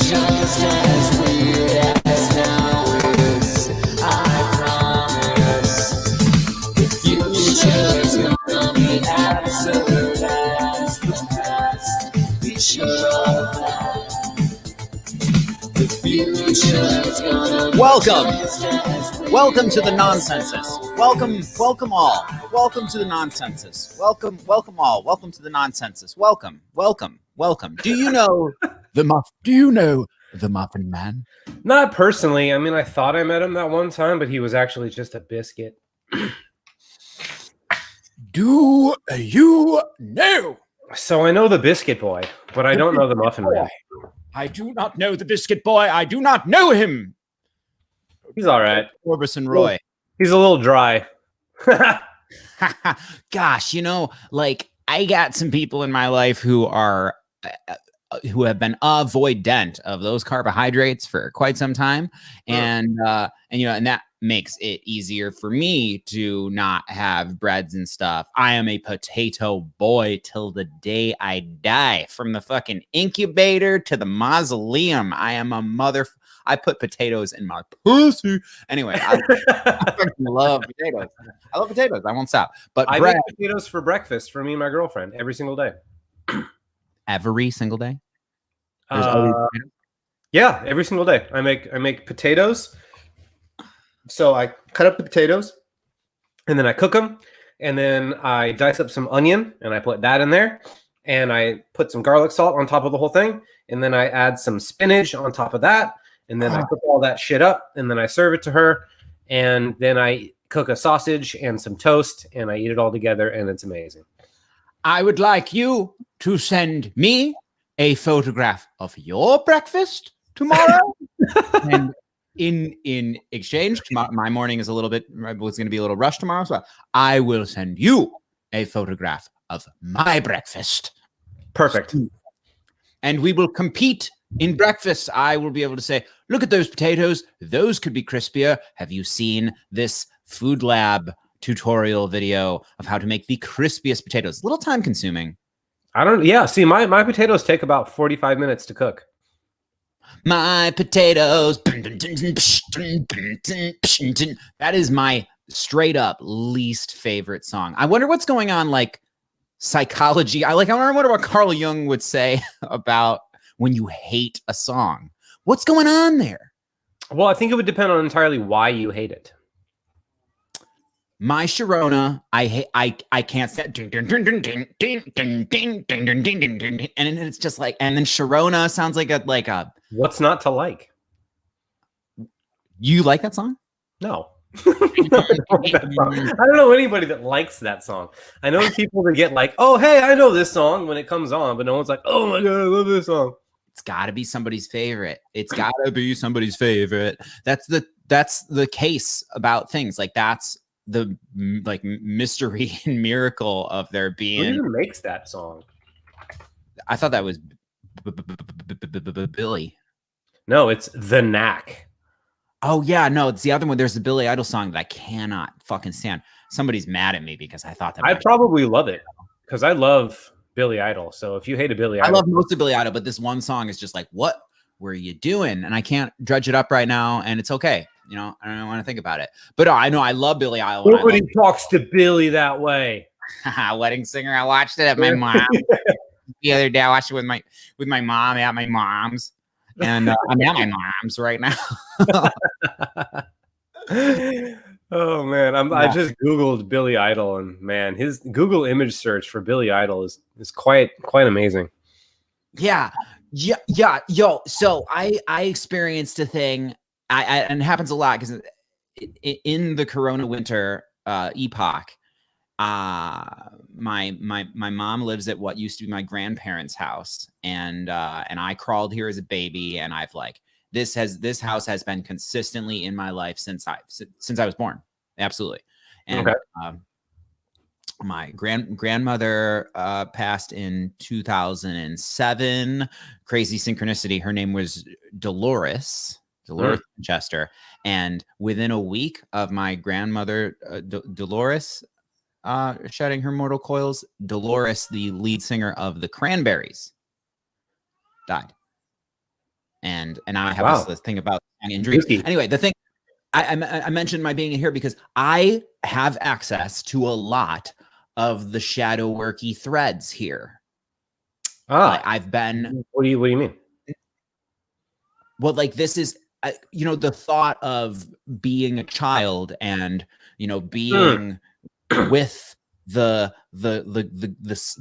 just as weird as now is. I promise. The future's gonna be absolute as the past. Be sure of that. The future's gonna be Welcome to the nonsensus. Welcome all. Welcome to the nonsensus. Welcome all. Welcome to the nonsensus. Welcome. Do you know the Muffin Man? Not personally. I mean, I thought I met him that one time, but he was actually just a biscuit. Do you know? So I know the Biscuit Boy, but I don't know the Muffin Man. I do not know the Biscuit Boy. I do not know him. He's all right. Orbison Roy. He's a little dry. Gosh, like I got some people in my life who are who have been avoidant of those carbohydrates for quite some time, and that makes it easier for me to not have breads and stuff. I am a potato boy till the day I die. From the fucking incubator to the mausoleum, I am a mother. I put potatoes in my pussy. Anyway, I fucking love potatoes. I love potatoes. I won't stop. But I make potatoes for breakfast for me and my girlfriend every single day. Every single day? Yeah, every single day. I make potatoes. So I cut up the potatoes, and then I cook them, and then I dice up some onion, and I put that in there, and I put some garlic salt on top of the whole thing, and then I add some spinach on top of that, and then I cook all that shit up, and then I serve it to her, and then I cook a sausage and some toast, and I eat it all together, and it's amazing. I would like you to send me a photograph of your breakfast tomorrow. And in exchange, my morning is was going to be a little rushed tomorrow, so I will send you a photograph of my breakfast. Perfect. And we will compete in breakfast. I will be able to say, look at those potatoes. Those could be crispier. Have you seen this Food Lab tutorial video of how to make the crispiest potatoes? A little time consuming. See, my potatoes take about 45 minutes to cook. My potatoes. That is my straight up least favorite song. I wonder what's going on, like psychology. I wonder what Carl Jung would say about when you hate a song. What's going on there? Well, I think it would depend on entirely why you hate it. My Sharona, I can't stand, and it's just like, and then Sharona sounds like a. What's not to like? You like that song? No. I don't know anybody that likes that song. I know people that get like, oh, hey, I know this song when it comes on, but no one's like, oh my God, I love this song. It's got to be somebody's favorite. It's got to be somebody's favorite. That's the case about things. Like that's the like mystery and miracle of there being. Who even makes that song? I thought that was Billy. No, it's The Knack. Oh yeah, no, it's the other one. There's the Billy Idol song that I cannot fucking stand. Somebody's mad at me because I thought that. I probably love it because I love Billy Idol. So if you hate a Billy Idol, I love most of Billy Idol, but this one song is just like, what were you doing? And I can't dredge it up right now, and it's okay. I don't want to think about it. But I know I love Billy Idol. Nobody talks to Billy that way. Wedding Singer. I watched it at my mom the other day. I watched it with my mom at my mom's, and I'm at my mom's right now. Oh man, I just Googled Billy Idol, and man, his Google image search for Billy Idol is quite amazing. Yeah. Yo, so I experienced a thing. And it happens a lot because in the Corona winter epoch, my mom lives at what used to be my grandparents' house, and I crawled here as a baby, and I've like this house has been consistently in my life since I was born, absolutely. And okay. My grandmother passed in 2007. Crazy synchronicity. Her name was Dolores Winchester, and within a week of my grandmother Dolores shedding her mortal coils, Dolores, the lead singer of the Cranberries, died. and I have this thing about injuries. Anyway, the thing I mentioned my being here because I have access to a lot of the shadow worky threads here. Like I've been. What do you mean? Well, like this is, you know, the thought of being a child and, you know, being with the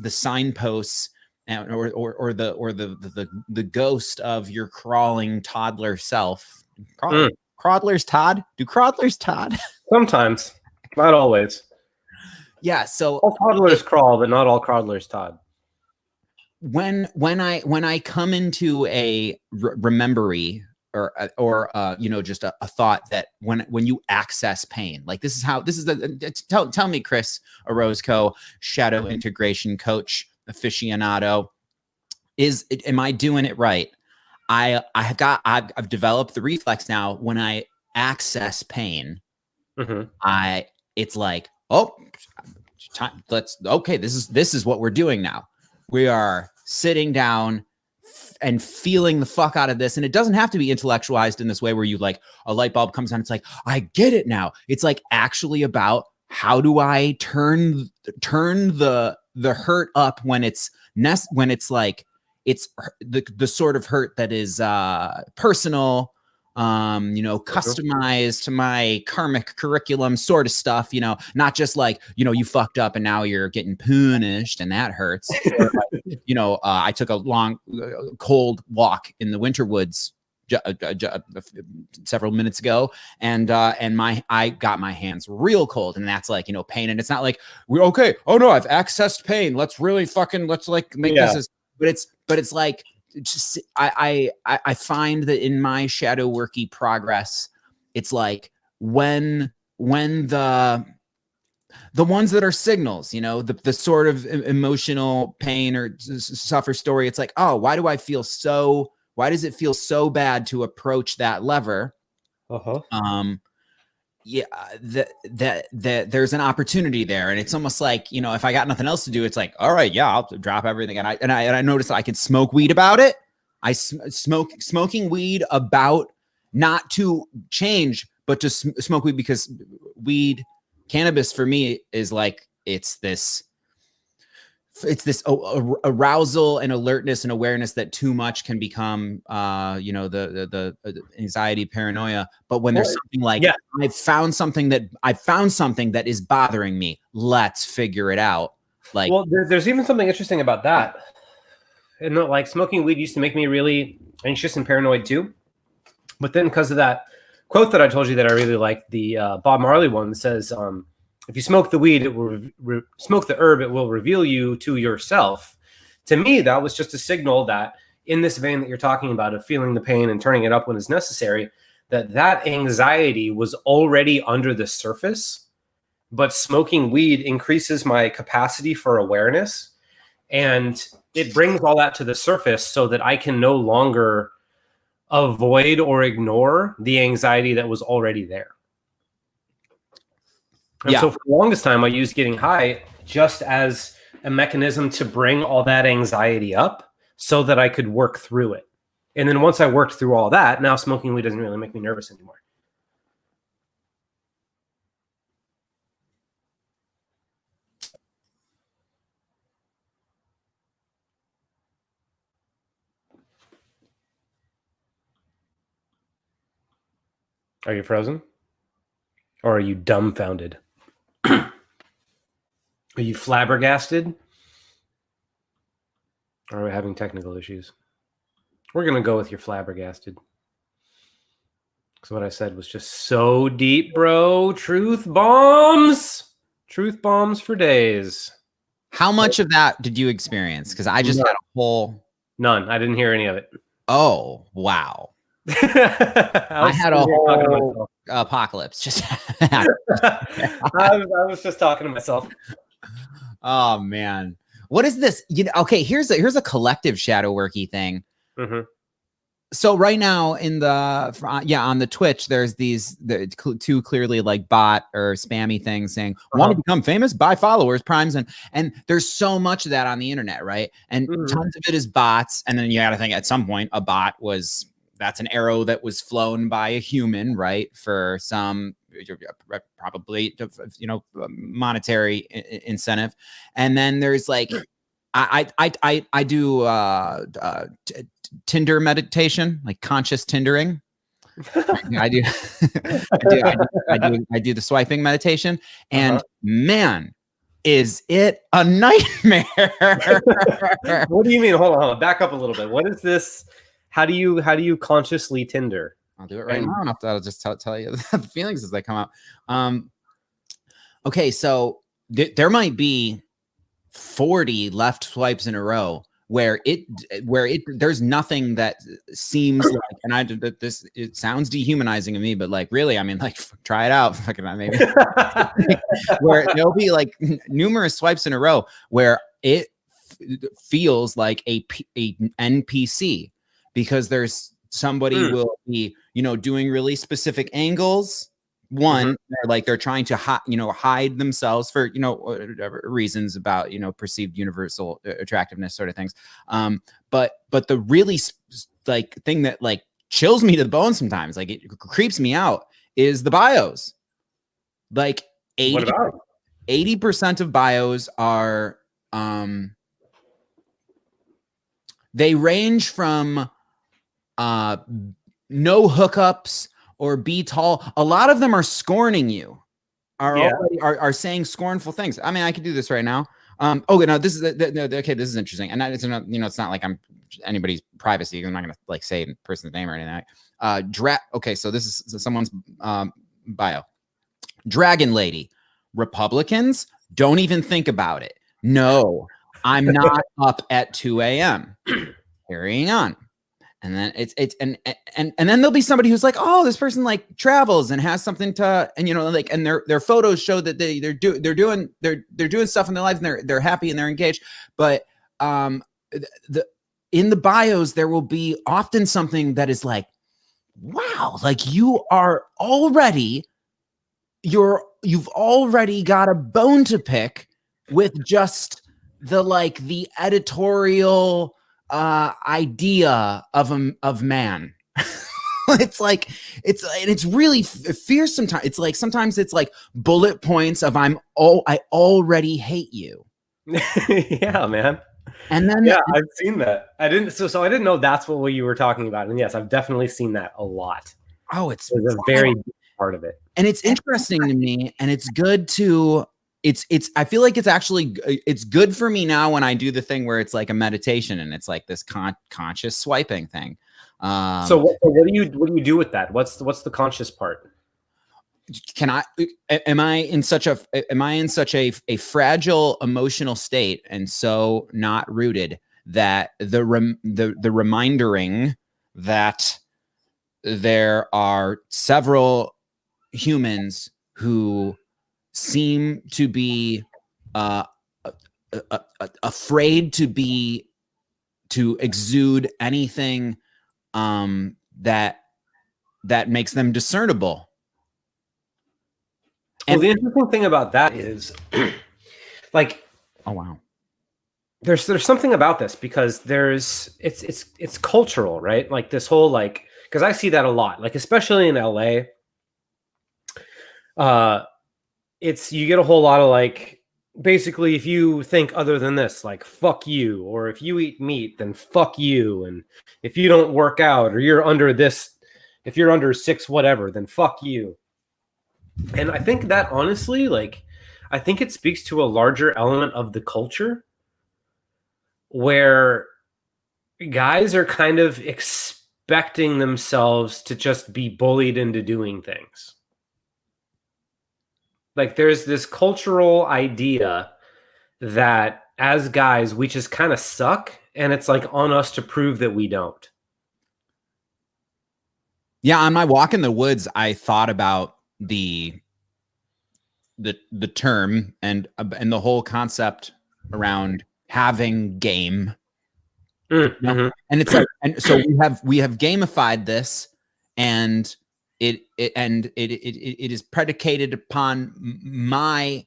signposts and or the ghost of your crawling toddler self. Crawlers Todd? Do crawlers Todd? Sometimes, not always. Yeah. So all toddlers crawl, but not all crawlers Todd. When I come into a remembery or you know, just a thought that when you access pain, like this is the tell me, Chris Orozco, shadow integration coach aficionado, am I doing it right? I've developed the reflex now when I access pain. It's like, oh, time, this is what we're doing now. We are sitting down and feeling the fuck out of this. And it doesn't have to be intellectualized in this way where you like a light bulb comes on. It's like, I get it now. It's like actually about how do I turn the hurt up when it's like, it's the sort of hurt that is personal, you know, customized to my karmic curriculum sort of stuff, you know, not just like, you know, you fucked up and now you're getting punished and that hurts. Or like, you know, I took a long, cold walk in the winter woods several minutes ago, and I got my hands real cold, and that's like, you know, pain. And it's not like we're okay. Oh no, I've accessed pain. Let's like make this, but it's like, just I find that in my shadow worky progress, it's like when the ones that are signals, you know, the sort of emotional pain or suffer story, it's like, oh, why does it feel so bad to approach that lever? Yeah, that there's an opportunity there, and it's almost like, you know, if I got nothing else to do, it's like, all right, yeah, I'll drop everything, and I noticed that I can smoke weed about it. Smoking weed about not to change, but to smoke weed because cannabis for me is like it's this arousal and alertness and awareness that too much can become, you know, the anxiety, paranoia. But when there's something like, I found something that is bothering me, let's figure it out. Like, well, there's even something interesting about that. And like smoking weed used to make me really anxious and paranoid too. But then because of that quote that I told you that I really like, the Bob Marley one that says, if you smoke the weed, it will smoke the herb, it will reveal you to yourself. To me, that was just a signal that in this vein that you're talking about of feeling the pain and turning it up when it's necessary, that anxiety was already under the surface, but smoking weed increases my capacity for awareness. And it brings all that to the surface so that I can no longer avoid or ignore the anxiety that was already there. And so for the longest time, I used getting high just as a mechanism to bring all that anxiety up so that I could work through it. And then once I worked through all that, now smoking weed doesn't really make me nervous anymore. Are you frozen? Or are you dumbfounded? Are you flabbergasted? Or are we having technical issues? We're going to go with your flabbergasted. Because what I said was just so deep, bro. Truth bombs. Truth bombs for days. How much of that did you experience? Because I just had a whole... None. I didn't hear any of it. Oh, wow. I had a whole apocalypse. Just I was just talking to myself. Oh man, what is this? You know, okay, here's a collective shadow worky thing. So right now in the on the Twitch, there's the two clearly like bot or spammy things saying want to become famous, buy followers, primes, and there's so much of that on the internet, right? And tons of it is bots, and then you got to think at some point a bot was that's an arrow that was flown by a human, right? For some probably, monetary incentive. And then there's like, I do Tinder meditation, like conscious Tindering. I do, I do the swiping meditation, and man, is it a nightmare? What do you mean? Hold on, back up a little bit. What is this? How do you consciously Tinder? I'll do it right now, and I'll just tell you the feelings as they come out. Okay, so there might be 40 left swipes in a row where there's nothing that seems like, and it sounds dehumanizing to me, but like really, I mean, like try it out, fucking maybe. Where there'll be like numerous swipes in a row where it feels like a NPC, because there's somebody will be, doing really specific angles. One, they're trying to hide themselves for whatever reasons about perceived universal attractiveness sort of things. But the really like thing that like chills me to the bone sometimes, like it creeps me out, is the bios. Like 80% of bios are they range from no hookups or be tall. A lot of them are scorning you, are saying scornful things. I mean, I could do this right now. This is okay. This is interesting, and it's not, it's not like I'm anybody's privacy. I'm not gonna like say a person's name or anything. Okay, so this is someone's bio. Dragon Lady, Republicans, don't even think about it. No, I'm not up at 2 a.m. Carrying on. And then and then there'll be somebody who's like, oh, this person like travels and has something to, and and their photos show that they're doing stuff in their life, and they're happy and they're engaged. But in the bios there will be often something that is like, wow, like you've already got a bone to pick with just the editorial idea of man. it's really fierce sometimes. It's like sometimes it's like bullet points of I already hate you. Yeah, man. And then I've seen that. I didn't know that's what you were talking about. And yes, I've definitely seen that a lot. Oh, it's a very big part of it. And it's interesting to me, and it's good to I feel like it's good for me now when I do the thing where it's like a meditation and it's like this conscious swiping thing. So what do you do with that? What's the conscious part? Am I in such a fragile emotional state and so not rooted that the remindering that there are several humans who seem to be afraid to exude anything that makes them discernible. Well, the interesting thing about that is, like, oh wow, there's something about this, because it's cultural, right? Like this whole because I see that a lot, like especially in LA. You get a whole lot of like, basically, if you think other than this, like fuck you, or if you eat meat, then fuck you, and if you don't work out, or you're under this, if you're under 6 whatever, then fuck you. And I think that honestly, I think it speaks to a larger element of the culture where guys are kind of expecting themselves to just be bullied into doing things. Like there's this cultural idea that as guys, we just kind of suck, and it's like on us to prove that we don't. Yeah, on my walk in the woods, I thought about the term and the whole concept around having game. Mm-hmm. And it's like, and so we have gamified this, and it is predicated upon the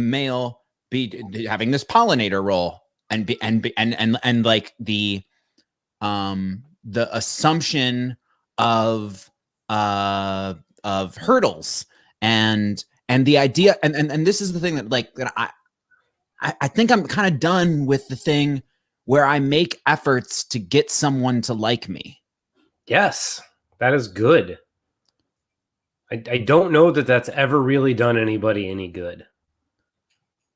male be having this pollinator role and like the the assumption of hurdles and the idea, and this is the thing that like that I think I'm kind of done with the thing where I make efforts to get someone to like me. Yes, that is good. I don't know that that's ever really done anybody any good.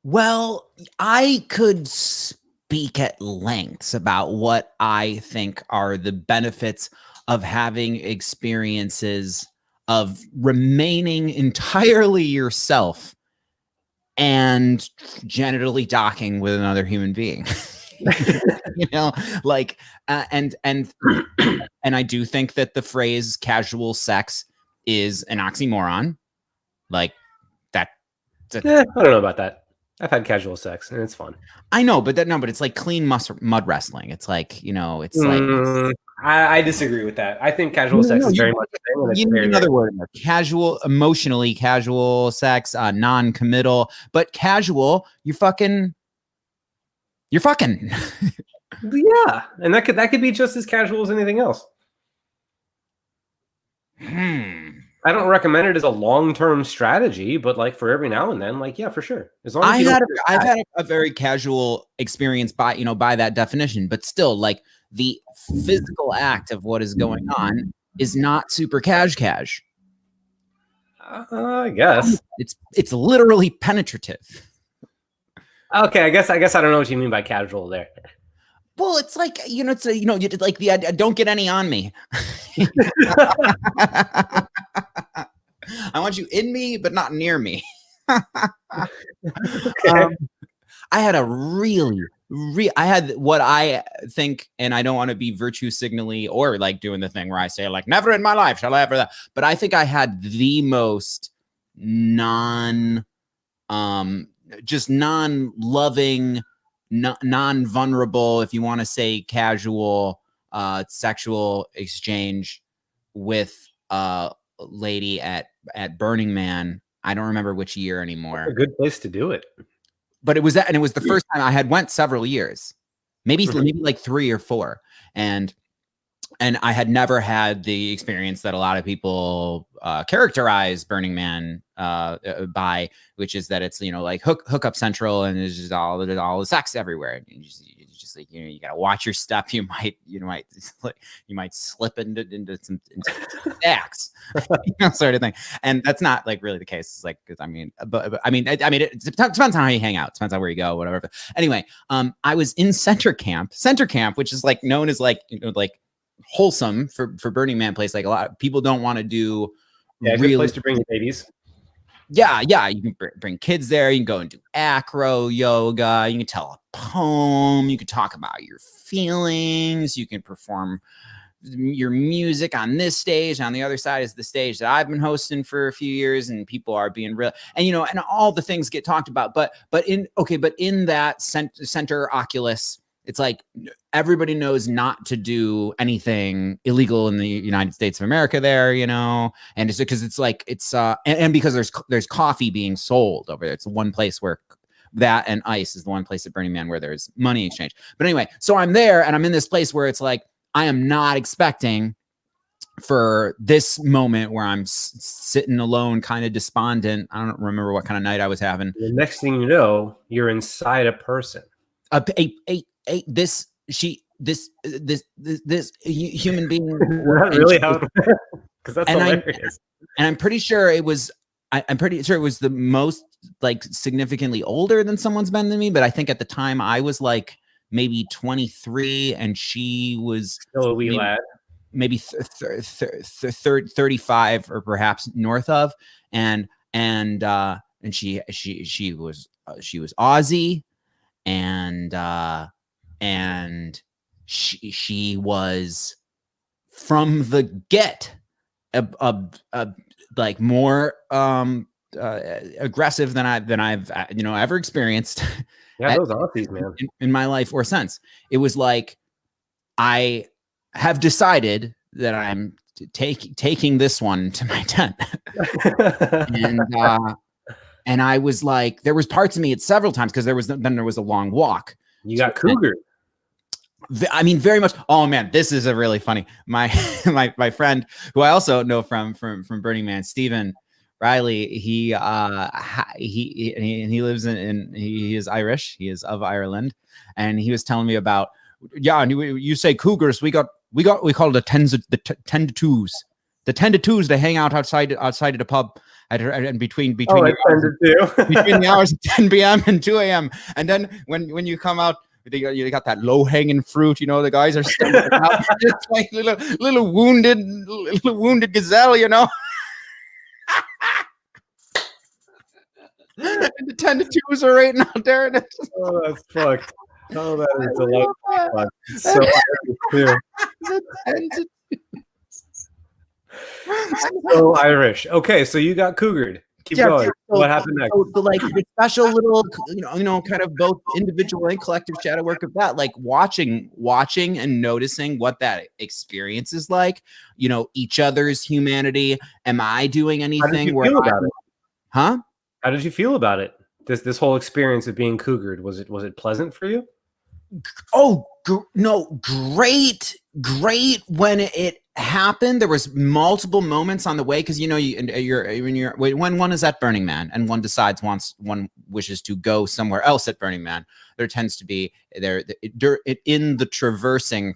Well, I could speak at lengths about what I think are the benefits of having experiences of remaining entirely yourself and genitally docking with another human being. You know, like and I do think that the phrase casual sex is an oxymoron. Like that. I don't know about that. I've had casual sex and it's fun. I know, but it's like clean mud wrestling. It's like, you know, it's like I disagree with that. I think casual sex is very much the same. And it's you very, need another very word. Emotionally casual sex, non-committal, but casual. You're fucking. Yeah, and that could be just as casual as anything else. I don't recommend it as a long-term strategy, but like for every now and then, like, yeah, for sure. As long as I've had a very casual experience by that definition, but still, like the physical act of what is going on is not super cash. I guess it's literally penetrative. Okay, I guess I don't know what you mean by casual there. Well, it's like, you know, it's a, you know, like the don't get any on me. I want you in me, but not near me. Okay. I had I had what I think, and I don't want to be virtue signally or like doing the thing where I say like, never in my life shall I ever that. But I think I had the most just non-loving, non-vulnerable, if you want to say casual, sexual exchange with a lady at Burning Man. I don't remember which year anymore. That's a good place to do it. But it was that, and it was the first time I had went several years, maybe like 3 or 4, and I had never had the experience that a lot of people characterize Burning Man by, which is that it's, you know, like hookup central, and there's just all the sex everywhere. You just like, you know, you gotta watch your step. You might slip into some stacks, you know, sort of thing. And that's not like really the case. It's like, because I mean, but I mean, it depends on how you hang out. It depends on where you go, whatever. But anyway, I was in center camp, which is like known as like, you know, like wholesome for Burning Man place. Like a lot of people don't want to do good place to bring your babies. Yeah, you can bring kids there. You can go and do acro yoga. You can tell a poem. You can talk about your feelings. You can perform your music on this stage. On the other side is the stage that I've been hosting for a few years, and people are being real, and you know, and all the things get talked about. But in that center oculus, it's like everybody knows not to do anything illegal in the United States of America there, you know, and it's because it's like, it's, and because there's coffee being sold over there. It's one place where that and ice is the one place at Burning Man where there's money exchange. But anyway, so I'm there and I'm in this place where it's like, I am not expecting for this moment where I'm sitting alone, kind of despondent. I don't remember what kind of night I was having. The next thing you know, you're inside a person. This human being. Not really how, because that's hilarious. And I'm pretty sure it was. I'm pretty sure it was the most like significantly older than someone's been than me. But I think at the time I was like maybe 23, and she was still a wee lad, maybe 35 or perhaps north of, and she was Aussie, and she was from the get like more aggressive than I've you know ever experienced. Yeah, those Aussies, man, in my life or since. It was like, I have decided that I'm taking this one to my tent. And I was like, there was parts of me at several times, because there was a long walk. You got cougar. I mean, very much. Oh man, this is a really funny. My my friend, who I also know from Burning Man, Stephen Riley. He he lives in he is Irish. He is of Ireland, and he was telling me about, yeah. And you say cougars, we call it the 10 to 2s. The 10 to 2s, they hang out outside of the pub and between the hours of 10 p.m. and 2 a.m. And then when you come out, you got that low hanging fruit. You know, the guys are standing out, just like little wounded gazelle. You know. And the 10 to 2s are right out there. And oh, that's fucked. Oh, that is delightful. So too. The 10 to so Irish. Okay, so you got cougared. Keep going. So, what happened next? So like the special little, you know, kind of both individual and collective shadow work of that, like watching and noticing what that experience is like. You know, each other's humanity. Am I doing anything? About it? Huh? How did you feel about it? This whole experience of being cougared, was it pleasant for you? Oh no, great when it happened. There was multiple moments on the way, because you know when one is at Burning Man and one decides one wishes to go somewhere else at Burning Man, there tends to be in the traversing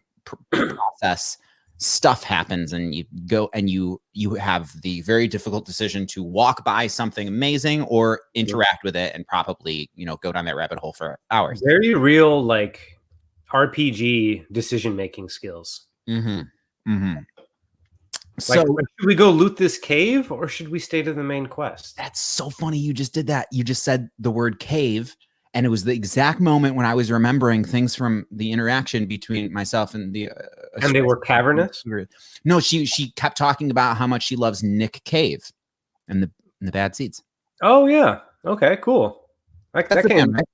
process, stuff happens, and you go and you have the very difficult decision to walk by something amazing or interact with it and probably, you know, go down that rabbit hole for hours. Very real, like RPG decision-making skills. So should we go loot this cave or should we stay to the main quest? That's so funny. You just did that. You just said the word cave, and it was the exact moment when I was remembering things from the interaction between myself and the and they were cavernous. No, she kept talking about how much she loves Nick Cave and the Bad Seeds. Oh yeah. Okay, cool. That came, right?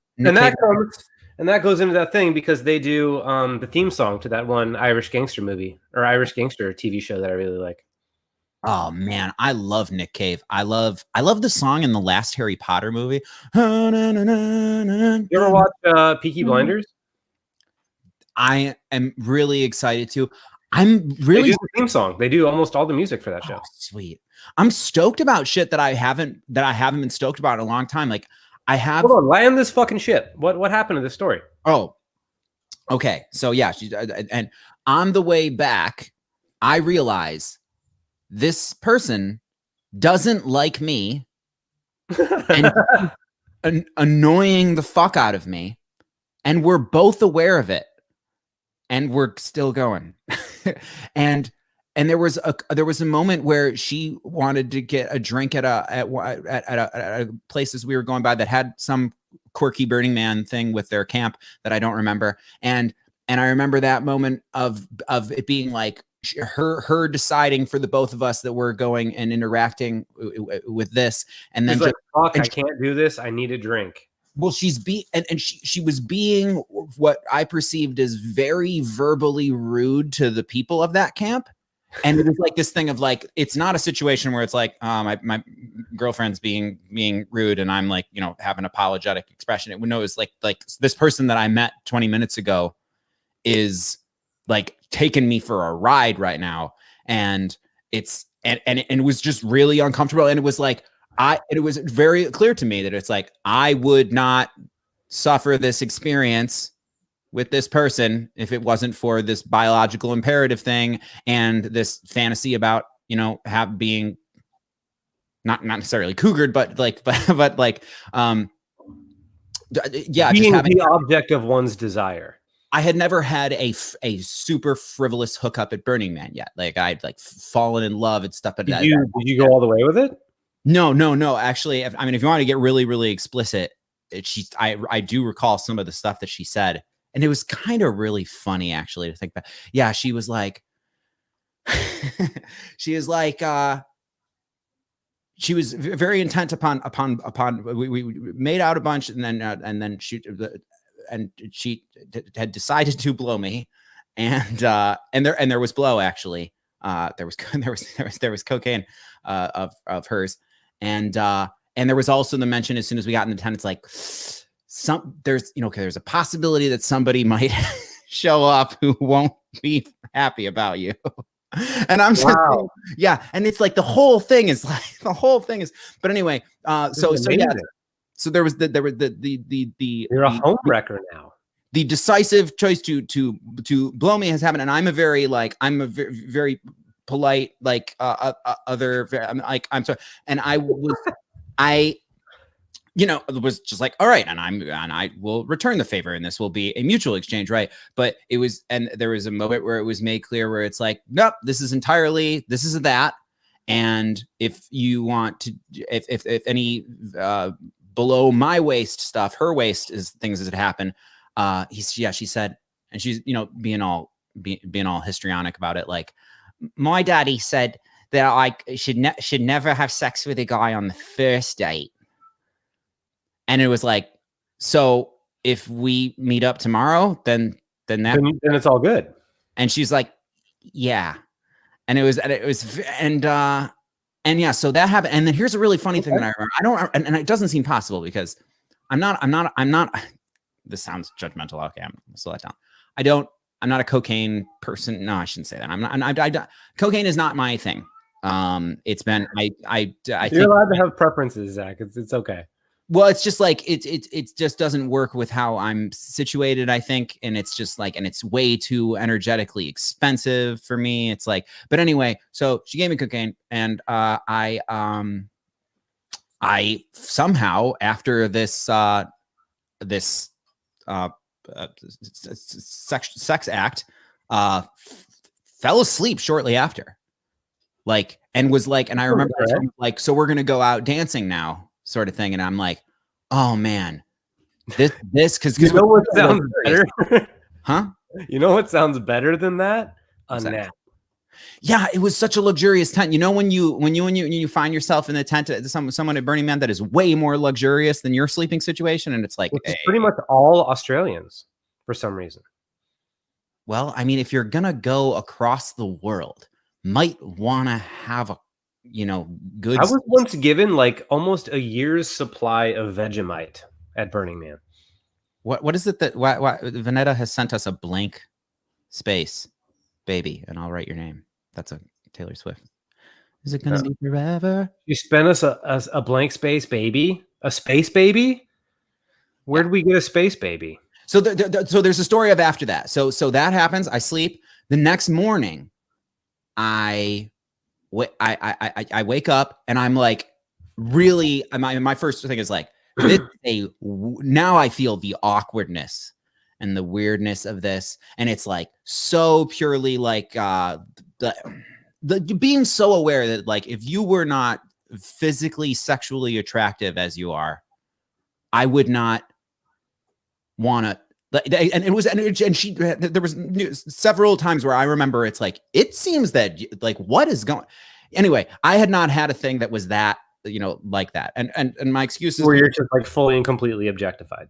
And that goes into that thing because they do the theme song to that one Irish gangster movie or Irish gangster TV show that I really like. Oh man, I love Nick Cave. I love the song in the last Harry Potter movie. You ever watch Peaky Blinders? I am really excited to. I'm really they do the theme song. They do almost all the music for that show. Oh, sweet. I'm stoked about shit that I haven't been stoked about in a long time. Like I have. Hold on, land this fucking shit. What happened to this story? Oh, okay. So yeah, and on the way back, I realize this person doesn't like me and annoying the fuck out of me, and we're both aware of it, and we're still going. and there was a moment where she wanted to get a drink at a places we were going by that had some quirky Burning Man thing with their camp that I don't remember, and I remember that moment of it being like her deciding for the both of us that we're going and interacting with this, and then like, fuck, I can't do this. I need a drink. Well, she was being what I perceived as very verbally rude to the people of that camp. And it was like this thing of like, it's not a situation where it's like, my girlfriend's being rude and I'm like, you know, have an apologetic expression. It was like this person that I met 20 minutes ago is like taking me for a ride right now. And it's, and it was just really uncomfortable. And it was like, it was very clear to me that it's like, I would not suffer this experience with this person if it wasn't for this biological imperative thing and this fantasy about, you know, being not necessarily cougared, but like yeah, being just having the object of one's desire. I had never had a super frivolous hookup at Burning Man yet. Like I'd like fallen in love and stuff. Did you go all the way with it? No. Actually, if you want to get really, really explicit, I do recall some of the stuff that she said, and it was kind of really funny actually to think about. Yeah, she was like, she was very intent upon. We made out a bunch, and then she had decided to blow me, and there was blow actually. There was cocaine of hers, and there was also the mention as soon as we got in the tent, it's like there's a possibility that somebody might show up who won't be happy about you. And I'm just Wow. yeah, and it's like the whole thing is but anyway, so yeah, so there was the You're a home wrecker now. The decisive choice to blow me has happened, and I'm a very very polite I'm sorry, and I it was just like, all right, and I will return the favor, and this will be a mutual exchange, right? But it was, and there was a moment where it was made clear where it's like, nope, this isn't that. And if you want to, if any below my waist stuff, her waist is things that happen. She said, and she's being all histrionic about it, like, my daddy said that I should never have sex with a guy on the first date. And it was like, so if we meet up tomorrow, then it's all good. And she's like, yeah. And it was and yeah, so that happened. And then here's a really funny thing that I remember. And it doesn't seem possible because I'm not, this sounds judgmental. Okay, I'm slow that down. I'm not a cocaine person. No, I shouldn't say that. Cocaine is not my thing. It's been, I You're think, allowed to have preferences, Zach. It's okay. Well, it's just like it just doesn't work with how I'm situated, I think, and it's just like, and it's way too energetically expensive for me. It's like, but anyway, so she gave me cocaine, and I somehow after this sex act fell asleep shortly after, like, and was like, and I remember like, so we're gonna go out dancing now, sort of thing. And I'm like, oh man, this because you know what sounds better? Huh? You know what sounds better than that? A nap. Yeah, it was such a luxurious tent. When you find yourself in the tent at someone at Burning Man that is way more luxurious than your sleeping situation, and it's like, which is pretty much all Australians for some reason. Well, I mean, if you're gonna go across the world, might want to have a good. I was once given like almost a year's supply of Vegemite at Burning Man. What is it that Vanetta has sent us a blank space, baby, and I'll write your name. That's a Taylor Swift. Is it gonna be forever? You spent us a blank space, baby, a space baby. Where did we get a space baby? So so there's a story of after that. So that happens. I sleep. The next morning, I wake up and I'm like, really, my first thing is like, now I feel the awkwardness and the weirdness of this. And it's like, so purely like, the being so aware that like, if you were not physically sexually attractive as you are, I would not want to. And it was, and she, there was several times where I remember it's like, it seems that like, what is going, anyway, I had not had a thing that was that, like that. And my excuses where you're just like fully and completely objectified.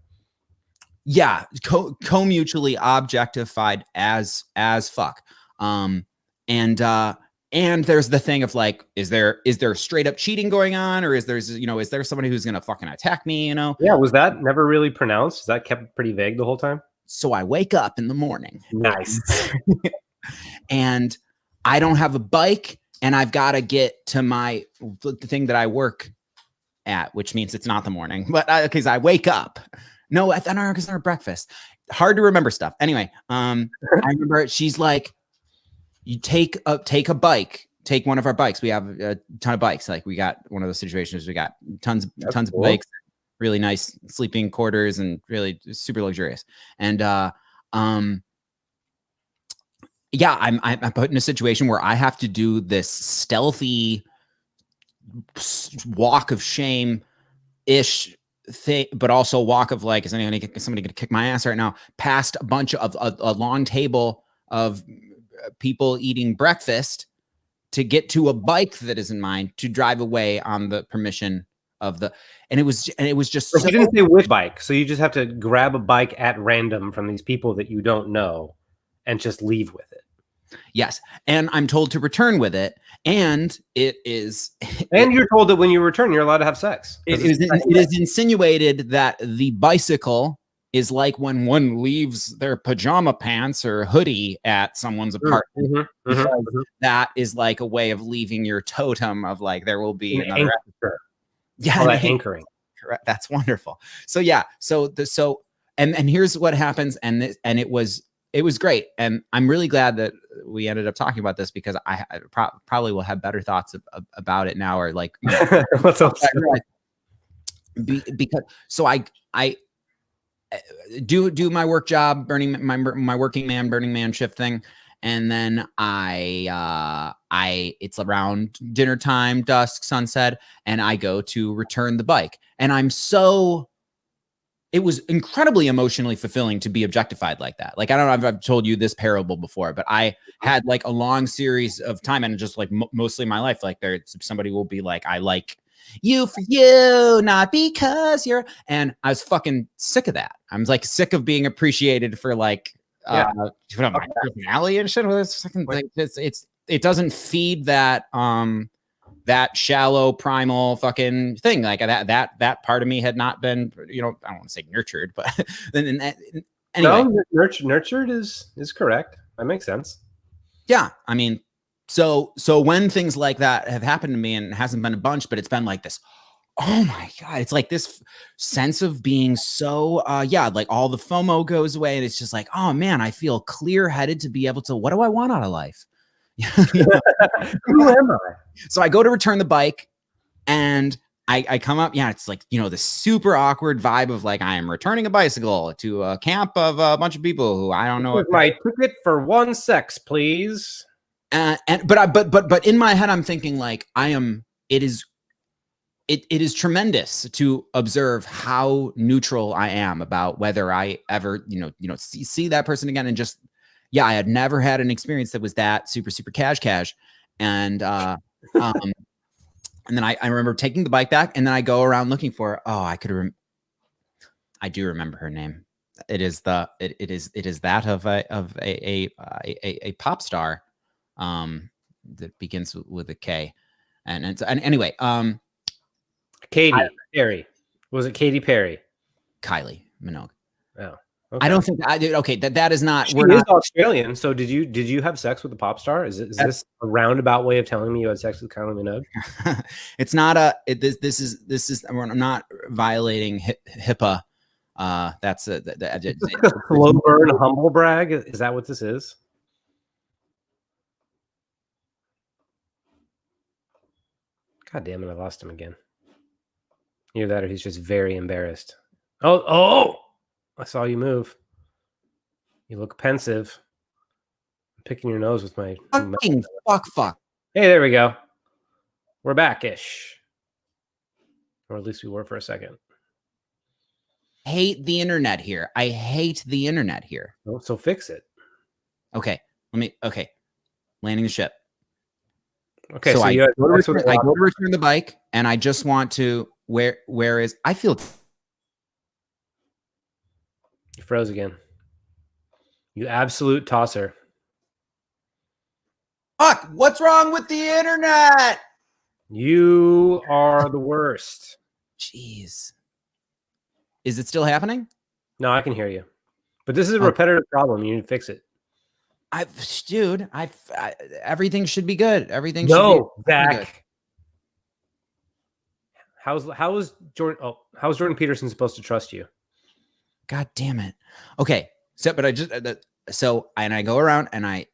Yeah. Co-mutually objectified as fuck. And there's the thing of like, is there straight up cheating going on, or is there somebody who's gonna fucking attack me? Yeah. Was that never really pronounced? Was that kept pretty vague the whole time? So I wake up in the morning. Nice. And I don't have a bike, and I've got to get to the thing that I work at, which means it's not the morning, but because I wake up. No, I thought because our breakfast. Hard to remember stuff. Anyway, I remember she's like, you take a bike, take one of our bikes. We have a ton of bikes. Like we got one of those situations. We got tons of bikes, really nice sleeping quarters, and really super luxurious. And yeah, I'm put in a situation where I have to do this stealthy walk of shame ish thing, but also walk of like, is somebody gonna kick my ass right now? Past a bunch of a long table of people eating breakfast to get to a bike that isn't mine, to drive away on the permission of the, and it was just so you didn't say which bike, so you just have to grab a bike at random from these people that you don't know and just leave with it. Yes, and I'm told to return with it, and it is, and you're told that when you return, you're allowed to have sex. It is insinuated that the bicycle is like when one leaves their pajama pants or hoodie at someone's apartment. Because that is like a way of leaving your totem of like there will be another anchor. Yeah, All that anchoring. Correct. That's wonderful. So yeah, and here's what happens, and it was great, and I'm really glad that we ended up talking about this because I probably will have better thoughts about it now, or like What's up? Because so I do my work job, my working man, Burning Man shift thing. And then it's around dinner time, dusk, sunset, and I go to return the bike. And it was incredibly emotionally fulfilling to be objectified like that. Like, I don't know if I've told you this parable before, but I had like a long series of time, and just like mostly my life, like somebody will be like, I like you for you, not because you're, and I was fucking sick of that. I was like sick of being appreciated for like my personality and shit. It doesn't feed that that shallow primal fucking thing. Like that part of me had not been, I don't want to say nurtured, but anyway. No, nurtured is correct. That makes sense. Yeah, I mean, so when things like that have happened to me, and it hasn't been a bunch, but it's been like this, oh my God, it's like this sense of being so, like all the FOMO goes away, and it's just like, oh man, I feel clear-headed to be able to, what do I want out of life? Who am I? So I go to return the bike, and I come up, it's like, the super awkward vibe of like, I am returning a bicycle to a camp of a bunch of people who I don't know. My ticket for one sex, please. But in my head, I'm thinking like, it is tremendous to observe how neutral I am about whether I ever, see that person again. And just, I had never had an experience that was that super, super cash. And, and then I remember taking the bike back, and then I go around looking for her. Oh, I do remember her name. It is that of a pop star, that begins with a K, and anyway, Katy Perry. Was it Katy Perry? Kylie Minogue. Oh, okay. I don't think that is not. She is Australian. So did you have sex with a pop star? Is this a roundabout way of telling me you had sex with Kylie Minogue? It's not this is I'm not violating HIPAA. That's Slow burn humble brag. Is that what this is? God damn it! I lost him again. Either that, or he's just very embarrassed. Oh! I saw you move. You look pensive. I'm picking your nose with my fucking fuck. Hey, there we go. We're back-ish. Or at least we were for a second. Hate the internet here. I hate the internet here. Oh, so fix it. Okay. Landing the ship. Okay, so I go to return the bike, and I just want to I feel you froze again. You absolute tosser. Fuck, what's wrong with the internet? You are the worst. Jeez. Is it still happening? No, I can hear you. But this is a repetitive problem. You need to fix it. Everything should be good. Everything should be Zach. Good. How is Jordan Peterson supposed to trust you? God damn it. Okay. So, but I go around and I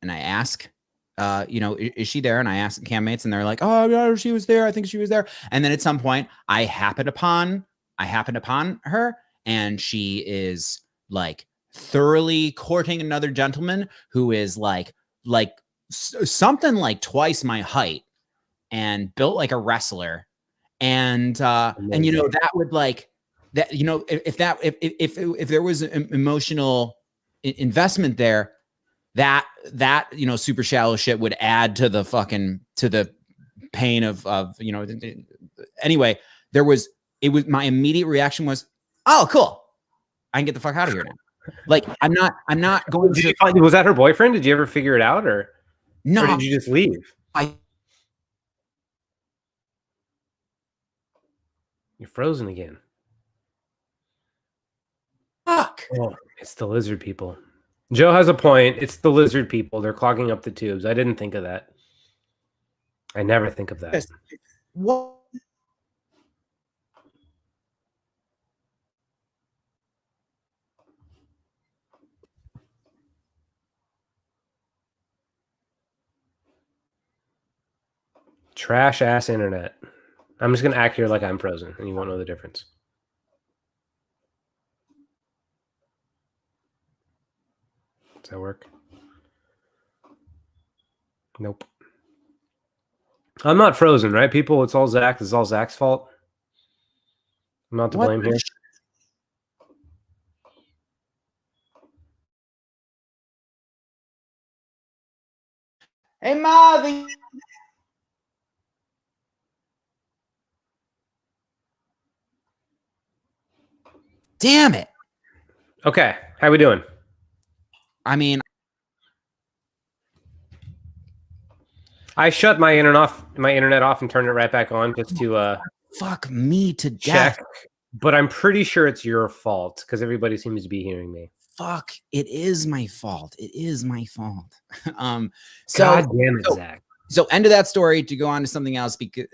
ask, is she there? And I ask campmates, and they're like, oh yeah, she was there. I think she was there. And then at some point I happened upon her, and she is like thoroughly courting another gentleman who is like something like twice my height and built like a wrestler. And that would like that, if there was an emotional investment there, that super shallow shit would add to the pain of anyway, my immediate reaction was, oh cool, I can get the fuck out of here now. Like, I'm not going to. Was that her boyfriend? Did you ever figure it out, or no? Or did you just leave? You're frozen again. Fuck. Oh, it's the lizard people. Joe has a point. It's the lizard people. They're clogging up the tubes. I didn't think of that. I never think of that. What? Trash ass internet. I'm just gonna act here like I'm frozen, and you won't know the difference. Does that work? Nope. I'm not frozen, right, people? It's all Zach. It's all Zach's fault. I'm not to blame here. Hey, Molly. Damn it. Okay, how we doing? I mean, I shut my internet off and turned it right back on just to fuck me to check. death. But I'm pretty sure it's your fault because everybody seems to be hearing me. Fuck, it is my fault. It is my fault. God So damn it, Zach. so end of that story to go on to something else, because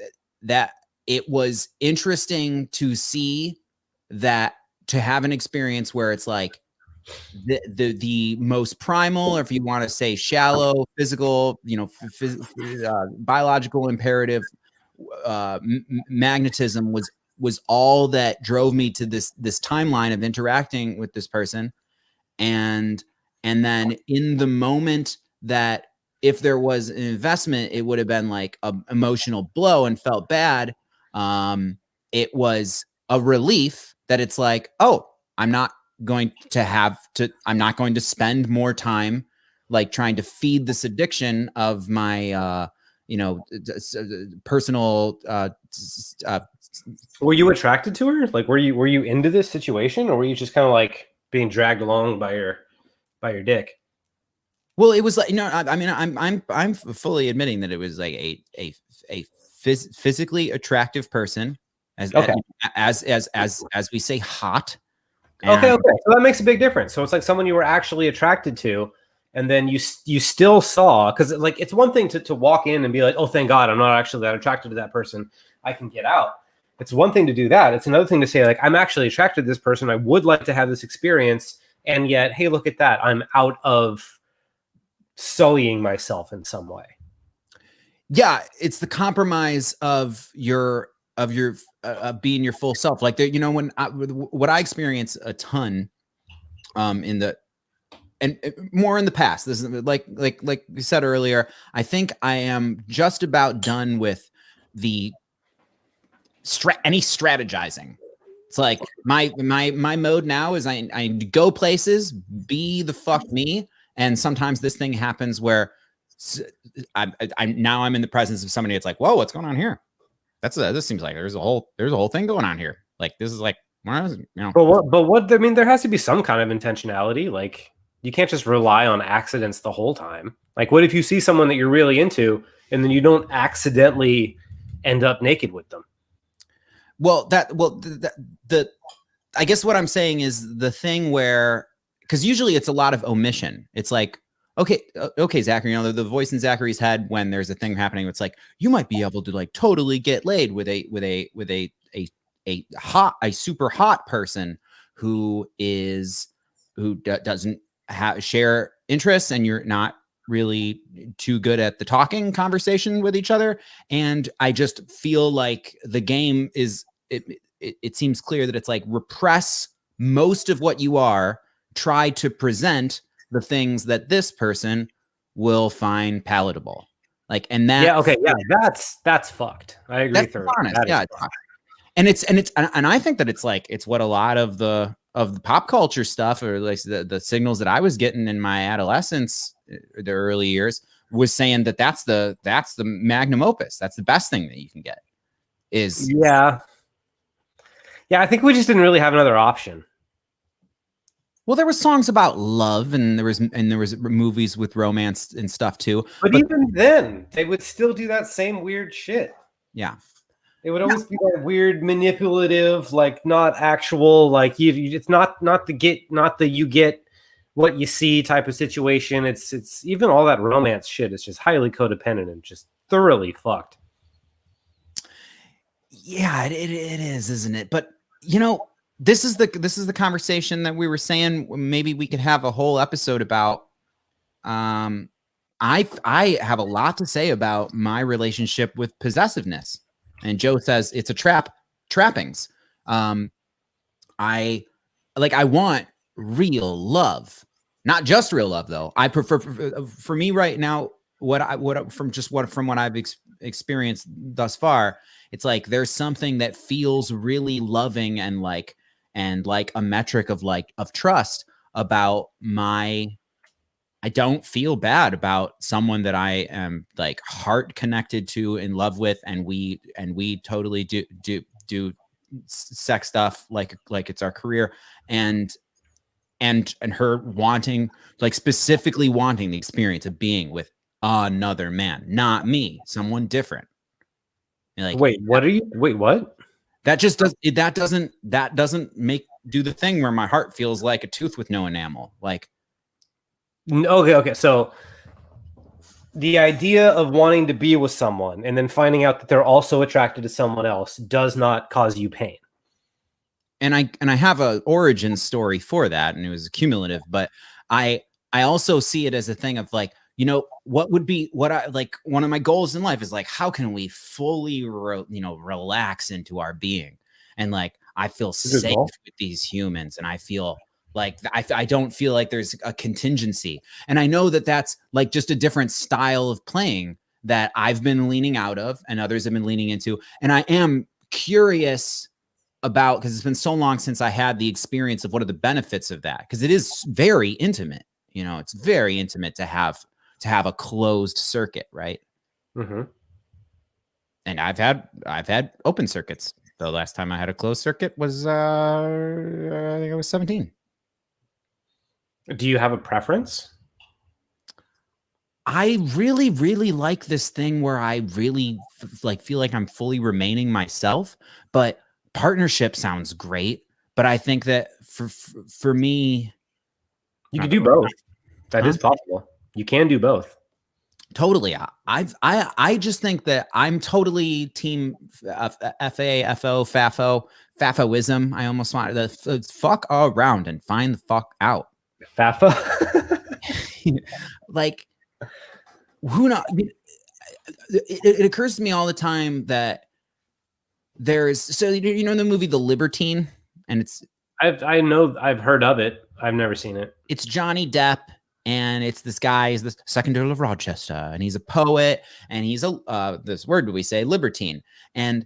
that it was interesting to see that, to have an experience where it's like the most primal, or if you want to say shallow, physical, you know, biological imperative magnetism was all that drove me to this timeline of interacting with this person. And then in the moment that, if there was an investment, it would have been like an emotional blow and felt bad. It was a relief that it's like, oh, I'm not going to spend more time like trying to feed this addiction of my personal Were you attracted to her? Like, were you into this situation, or were you just kind of like being dragged along by your dick? Well, it was like, no, I mean, I'm fully admitting that it was like a physically attractive person, as Okay. as we say, hot. Okay. So that makes a big difference. So it's like someone you were actually attracted to, and then you still saw, because like it's one thing to walk in and be like, oh, thank God, I'm not actually that attracted to that person, I can get out. It's one thing to do that. It's another thing to say, like, I'm actually attracted to this person, I would like to have this experience, and yet, hey, look at that, I'm out of sullying myself in some way. Yeah, it's the compromise of your being your full self. Like, you know, what I experience a ton in the, and more in the past, this is like we said earlier, I think I am just about done with any strategizing. It's like my mode now is I go places, be the fuck me. And sometimes this thing happens where I'm in the presence of somebody. It's like, whoa, what's going on here? This seems like there's a whole thing going on here. Like, this is like, you know. But what I mean, there has to be some kind of intentionality. Like, you can't just rely on accidents the whole time. Like, what if you see someone that you're really into and then you don't accidentally end up naked with them? Well, I guess what I'm saying is the thing where, because usually it's a lot of omission. It's like, okay, Zachary, you know, the voice in Zachary's head when there's a thing happening, it's like, you might be able to like totally get laid with a super hot person who doesn't share interests, and you're not really too good at the talking conversation with each other. And I just feel like the game is, it seems clear that it's like, repress most of what you are, try to present the things that this person will find palatable. Like, and that, yeah, okay, yeah, that's fucked. I agree thoroughly. Yeah, and I think that it's like, it's what a lot of the pop culture stuff, or like the signals that I was getting in my adolescence, the early years, was saying that that's the magnum opus. That's the best thing that you can get. Is yeah. I think we just didn't really have another option. Well, there were songs about love, and there was movies with romance and stuff too. But even then, they would still do that same weird shit. Yeah. It would always be that weird, manipulative, like not actual, like it's not the you get what you see type of situation. It's even all that romance shit. It's just highly codependent and just thoroughly fucked. Yeah, it is, isn't it? But you know, this is the conversation that we were saying. Maybe we could have a whole episode about. I have a lot to say about my relationship with possessiveness, and Joe says it's a trappings. I want real love, not just real love though. I prefer for me right now from what I've experienced thus far, it's like there's something that feels really loving and like a metric of trust about I don't feel bad about someone that I am like heart connected to, in love with, and we totally do sex stuff like it's our career, and her wanting, like specifically wanting the experience of being with another man, not me, someone different. Like, wait, what? That doesn't make do the thing where my heart feels like a tooth with no enamel. Like, okay. So the idea of wanting to be with someone and then finding out that they're also attracted to someone else does not cause you pain. And I have a origin story for that, and it was cumulative, but I also see it as a thing of like, you know, what I like, one of my goals in life is like, how can we fully relax into our being, and like I feel safe with these humans, and I feel like I don't feel like there's a contingency, and I know that that's like just a different style of playing that I've been leaning out of and others have been leaning into, and I am curious about, because it's been so long since I had the experience of what are the benefits of that, because it is very intimate. You know, it's very intimate to have a closed circuit, right? Mm-hmm. And I've had open circuits. The last time I had a closed circuit was I think I was 17. Do you have a preference? I really, really like this thing where I really feel like I'm fully remaining myself, but partnership sounds great. But I think that for me, you can do both. That is possible. You can do both. Totally. I just think that I'm totally team FAFOism. I almost want the fuck around and find the fuck out. FAFA? Like, who knows? It occurs to me all the time that there's, you know the movie The Libertine, and it's I've heard of it. I've never seen it. It's Johnny Depp, and it's this guy is the second Earl of Rochester, and he's a poet, and he's a this word we say libertine, and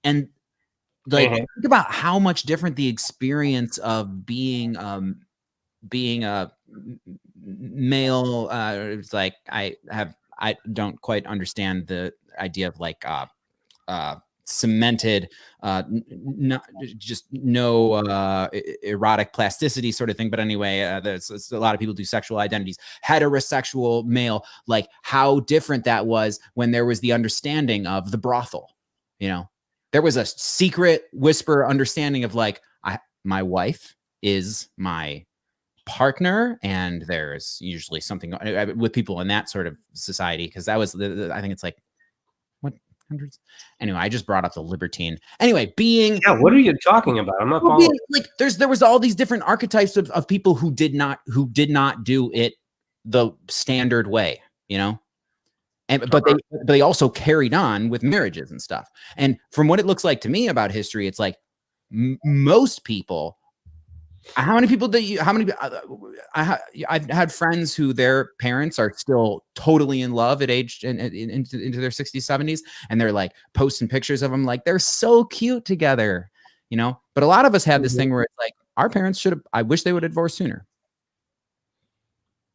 like think about how much different the experience of being a male. It's like I don't quite understand the idea of like cemented, not just no erotic plasticity sort of thing. But anyway, there's a lot of people do sexual identities, heterosexual male, like how different that was when there was the understanding of the brothel. You know, there was a secret whisper understanding of like, my wife is my partner, and there's usually something with people in that sort of society, because that was I think it's like hundreds. Anyway, I just brought up the libertine. Anyway, what are you talking about? I'm not following. Like there was all these different archetypes of people who did not do it the standard way, you know, but they also carried on with marriages and stuff. And from what it looks like to me about history, it's like most people. How many people I've had friends who their parents are still totally in love at age into their 60s, 70s, and they're like posting pictures of them like they're so cute together, you know. But a lot of us had this thing where it's like our parents I wish they would have divorced sooner,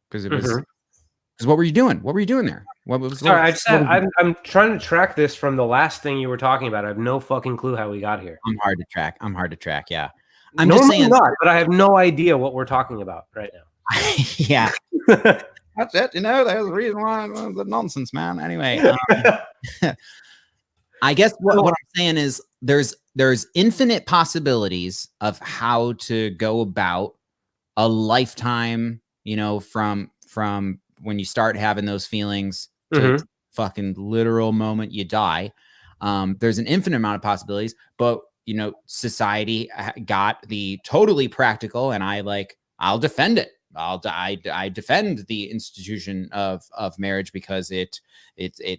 because it was because what were you doing? What were you doing there? I'm trying to track this from the last thing you were talking about. I have no fucking clue how we got here. I'm hard to track. Yeah. I'm just saying, but I have no idea what we're talking about right now. Yeah. That's it. You know, there's a reason why the nonsense, man. Anyway, I guess what I'm saying is there's infinite possibilities of how to go about a lifetime, you know, from when you start having those feelings to fucking literal moment you die. There's an infinite amount of possibilities, but you know, society got the totally practical, and I'll defend it. I defend the institution of marriage because it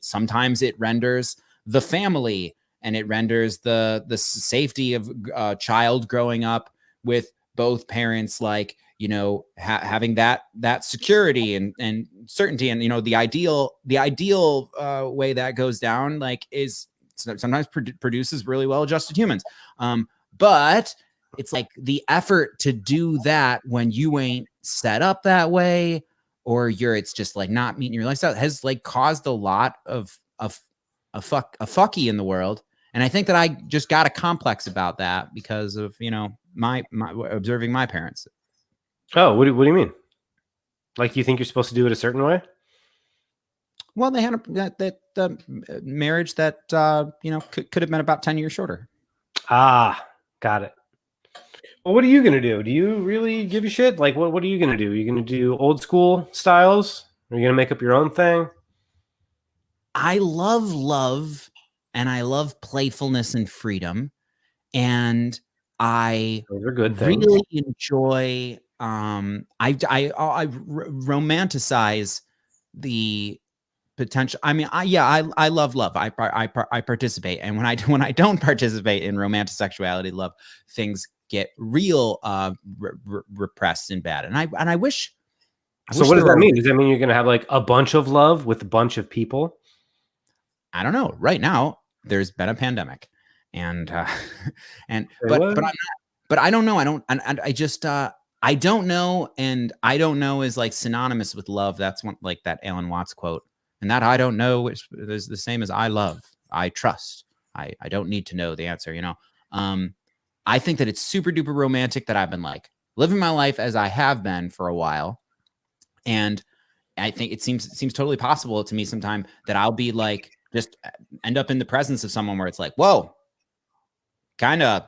sometimes it renders the family, and it renders the safety of a child growing up with both parents, like, you know, having that security and certainty. And, you know, the ideal way that goes down, like, is sometimes produces really well-adjusted humans. But it's like the effort to do that when you ain't set up that way, or it's just like not meeting your lifestyle, has like caused a lot of fucky in the world. And I think that I just got a complex about that because of, you know, my observing my parents. Oh, what do you mean? Like, you think you're supposed to do it a certain way? Well, they had that marriage that you know, could have been about 10 years shorter. Ah, got it. Well, what are you gonna do? Do you really give a shit? Like, what are you gonna do? Are you gonna do old school styles? Are you gonna make up your own thing? I love love, and I love playfulness and freedom, and I Those are good things. really enjoy. I romanticize the potential. I mean, I love love. I participate, and when I don't participate in romantic sexuality, love, things get real repressed and bad. And I wish. So what does that mean? Does that mean you're gonna have like a bunch of love with a bunch of people? I don't know. Right now, there's been a pandemic, and but I'm not. But I don't know. I just I don't know, and I don't know is like synonymous with love. That's one, like that Alan Watts quote, and that I don't know, which is the same as I love, I trust. I don't need to know the answer. You know, I think that it's super duper romantic that I've been like living my life as I have been for a while, and I think it seems totally possible to me sometime that I'll be like, just end up in the presence of someone where it's like, whoa, kind of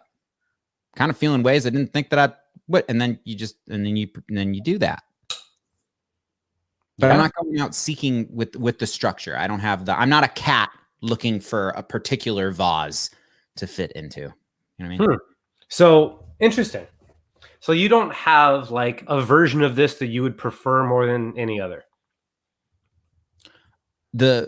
feeling ways I didn't think that I would, and then you do that. But I'm not going out seeking with the structure. I don't have I'm not a cat looking for a particular vase to fit into. You know what I mean? So interesting. So you don't have like a version of this that you would prefer more than any other? The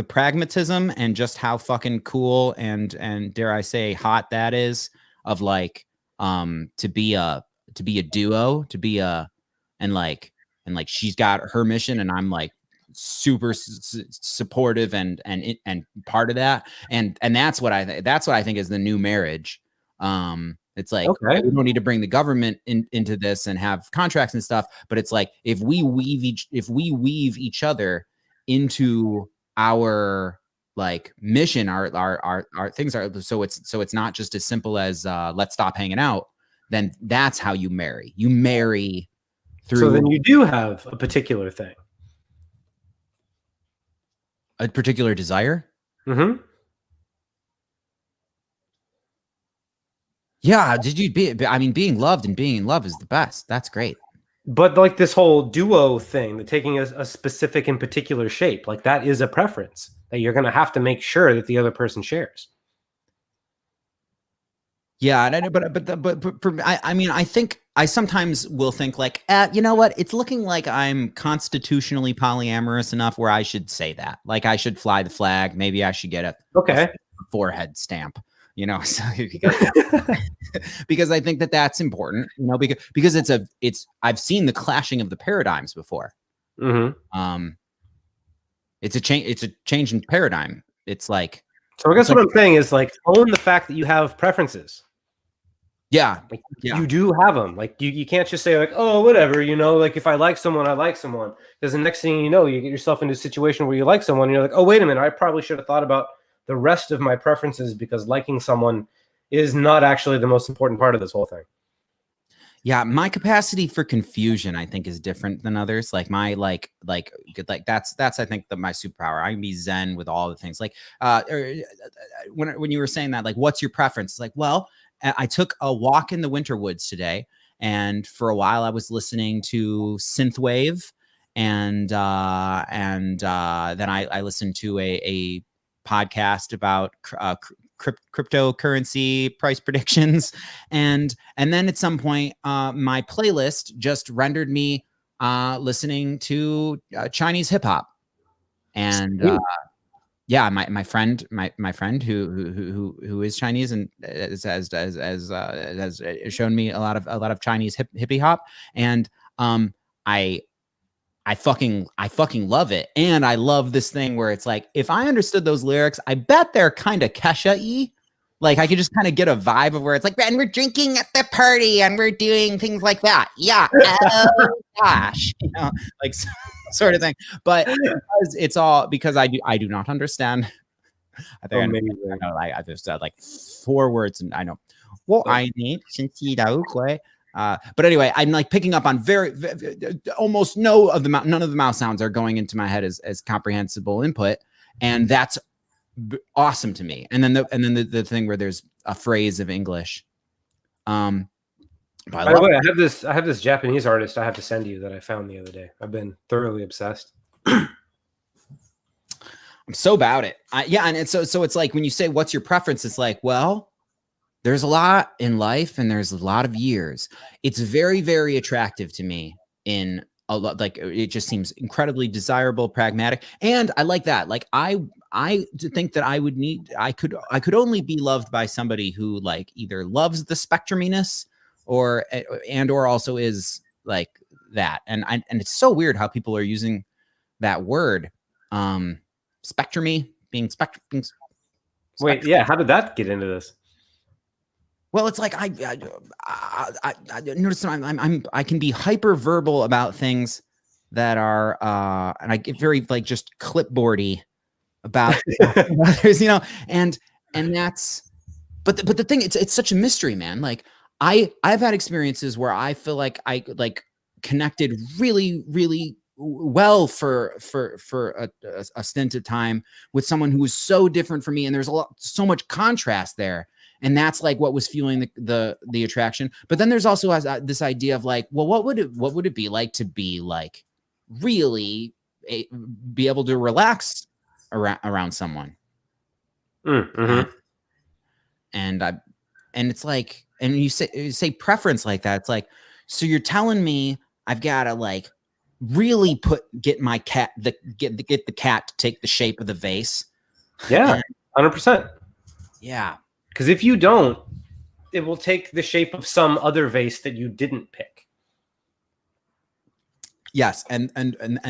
pragmatism and just how fucking cool and dare I say hot that is, of like to be a duo, and she's got her mission and I'm like super supportive and part of that, and that's what I think is the new marriage. It's like, okay, we don't need to bring the government into this and have contracts and stuff, but it's like if we weave each other into our like mission, our things are, so it's not just as simple as let's stop hanging out. Then that's how you marry. You marry through. So then you do have a particular thing, a particular desire. Mm-hmm. Yeah, being loved and being in love is the best. That's great. But like this whole duo thing, the taking a specific and particular shape, like that is a preference that you're going to have to make sure that the other person shares. Yeah, but for, I mean, I think I sometimes will think like, you know what? It's looking like I'm constitutionally polyamorous enough where I should say that. Like I should fly the flag. Maybe I should get a forehead stamp. You know, so because I think that that's important, you know, because I've seen the clashing of the paradigms before. Mm-hmm. It's a change in paradigm. It's like, so I guess what I'm saying is like own the fact that you have preferences. Yeah, like, you do have them. Like you can't just say like, oh, whatever, you know, like if I like someone, I like someone. Because the next thing you know, you get yourself into a situation where you like someone, and you're like, oh, wait a minute, I probably should have thought about the rest of my preferences, because liking someone is not actually the most important part of this whole thing. Yeah, my capacity for confusion, I think, is different than others. Like my that's I think my superpower. I can be zen with all the things. Like when you were saying that, like, what's your preference? It's like, well, I took a walk in the winter woods today, and for a while I was listening to synthwave, and then I listened to a podcast about cryptocurrency price predictions, and then at some point my playlist just rendered me listening to Chinese hip hop, and yeah, my friend who is Chinese and has shown me a lot of Chinese hippie hop, and I fucking love it. And I love this thing where it's like, if I understood those lyrics, I bet they're kind of Kesha-y. Like I could just kind of get a vibe of where it's like, and we're drinking at the party and we're doing things like that. Yeah. Oh gosh, like sort of thing. But it's all because I do not understand. I think I just said like 4 words and I know. Well, I need but anyway, I'm like picking up on almost none of the mouth sounds are going into my head as comprehensible input, and that's awesome to me. And then the thing where there's a phrase of English. By the way, I have this Japanese artist I have to send you that I found the other day. I've been thoroughly obsessed. I'm so about it. Yeah, and so it's like when you say what's your preference, it's like, well, there's a lot in life and there's a lot of years. It's very, very attractive to me in a lot. Like it just seems incredibly desirable, pragmatic. And I like that. Like I think that I could only be loved by somebody who like either loves the spectruminess or also is like that. And it's so weird how people are using that word, spectrumy, being spectrum. Wait, yeah. How did that get into this? Well, it's like I notice I can be hyper verbal about things that are and I get very like just clipboardy about others, and that's but the thing, it's such a mystery, man. Like I've had experiences where I feel like I like connected really, really well for a stint of time with someone who was so different from me, and there's so much contrast there. And that's like what was fueling the attraction. But then there's also this idea of like, well, what would it be like to be like really be able to relax around someone? Mm-hmm. And it's like, and you say preference like that. It's like, so you're telling me I've got to like really get my cat get the cat to take the shape of the vase. Yeah, 100%. Yeah. Because if you don't, it will take the shape of some other vase that you didn't pick. Yes, and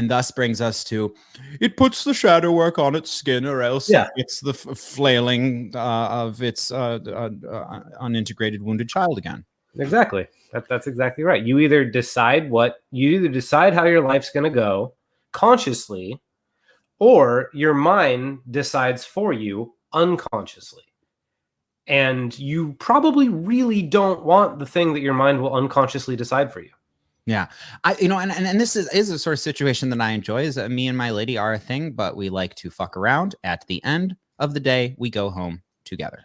thus brings us to, it puts the shadow work on its skin, or else it's the flailing of its unintegrated wounded child again. Exactly. That's exactly right. You either decide how your life's going to go consciously, or your mind decides for you unconsciously. And you probably really don't want the thing that your mind will unconsciously decide for you. Yeah. And this is a sort of situation that I enjoy, is that me and my lady are a thing, but we like to fuck around. At the end of the day, we go home together.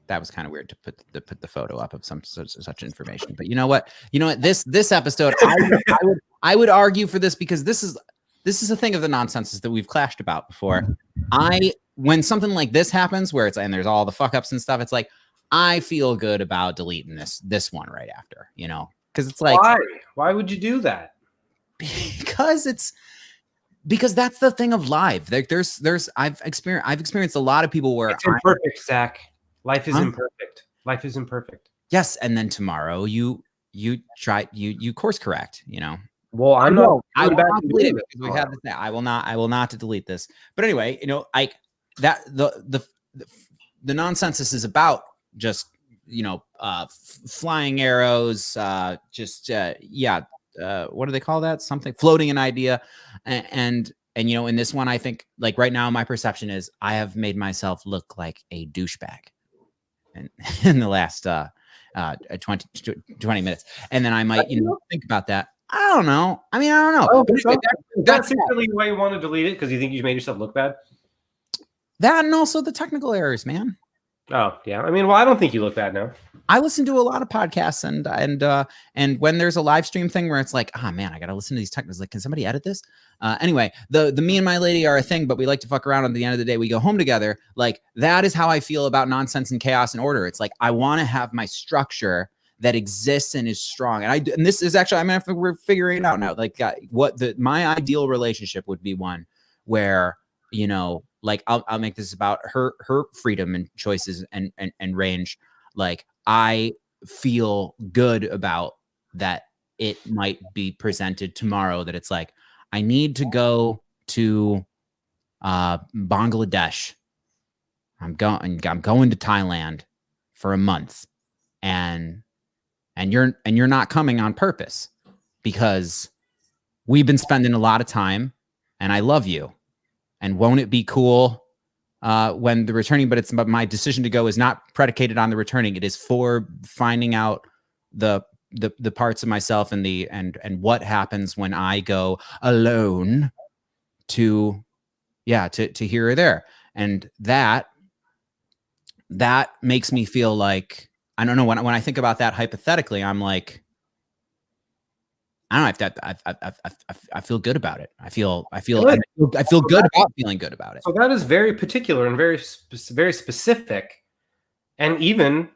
That was kind of weird to put the photo up of such information. But you know what? This episode, I would argue for this, because this is a thing of the nonsenses that we've clashed about before. When something like this happens, where and there's all the fuck ups and stuff, it's like I feel good about deleting this one right after, because it's like, why would you do that? Because that's the thing of live. Like I've experienced a lot of people where it's imperfect, Zach. Life is imperfect. Life is imperfect. Yes, and then tomorrow you course correct. Well, I will not delete it because we have this. I will not delete this. But anyway, like that the nonsensus is about just flying arrows, what do they call that? Something floating an idea, and in this one, I think like right now my perception is I have made myself look like a douchebag, and in the last 20 minutes, and then I might think about that. I don't know. I mean, I don't know. That's secretly why you want to delete it, because you think you made yourself look bad. That and also the technical errors, man. Oh yeah, I mean, well, I don't think you look bad now. I listen to a lot of podcasts, and when there's a live stream thing where it's like, oh man, I gotta listen to these technicals. Like, can somebody edit this? Anyway, the me and my lady are a thing, but we like to fuck around. At the end of the day, we go home together. Like, that is how I feel about nonsense and chaos and order. It's like, I want to have my structure that exists and is strong. And this is actually, I mean, we're figuring it out now. Like, my ideal relationship would be one where, you know, like I'll make this about her freedom and choices and range. Like, I feel good about that. It might be presented tomorrow that it's like, I need to go to Bangladesh. I'm going to Thailand for a month, and you're not coming on purpose, because we've been spending a lot of time and I love you. And won't it be cool when the returning, but my decision to go is not predicated on the returning. It is for finding out the parts of myself and what happens when I go alone to here or there. And that makes me feel like, I don't know, when I think about that hypothetically, I'm like, I don't know if that I feel good about it. I feel good about feeling good about it. So that is very particular and very specific, and even,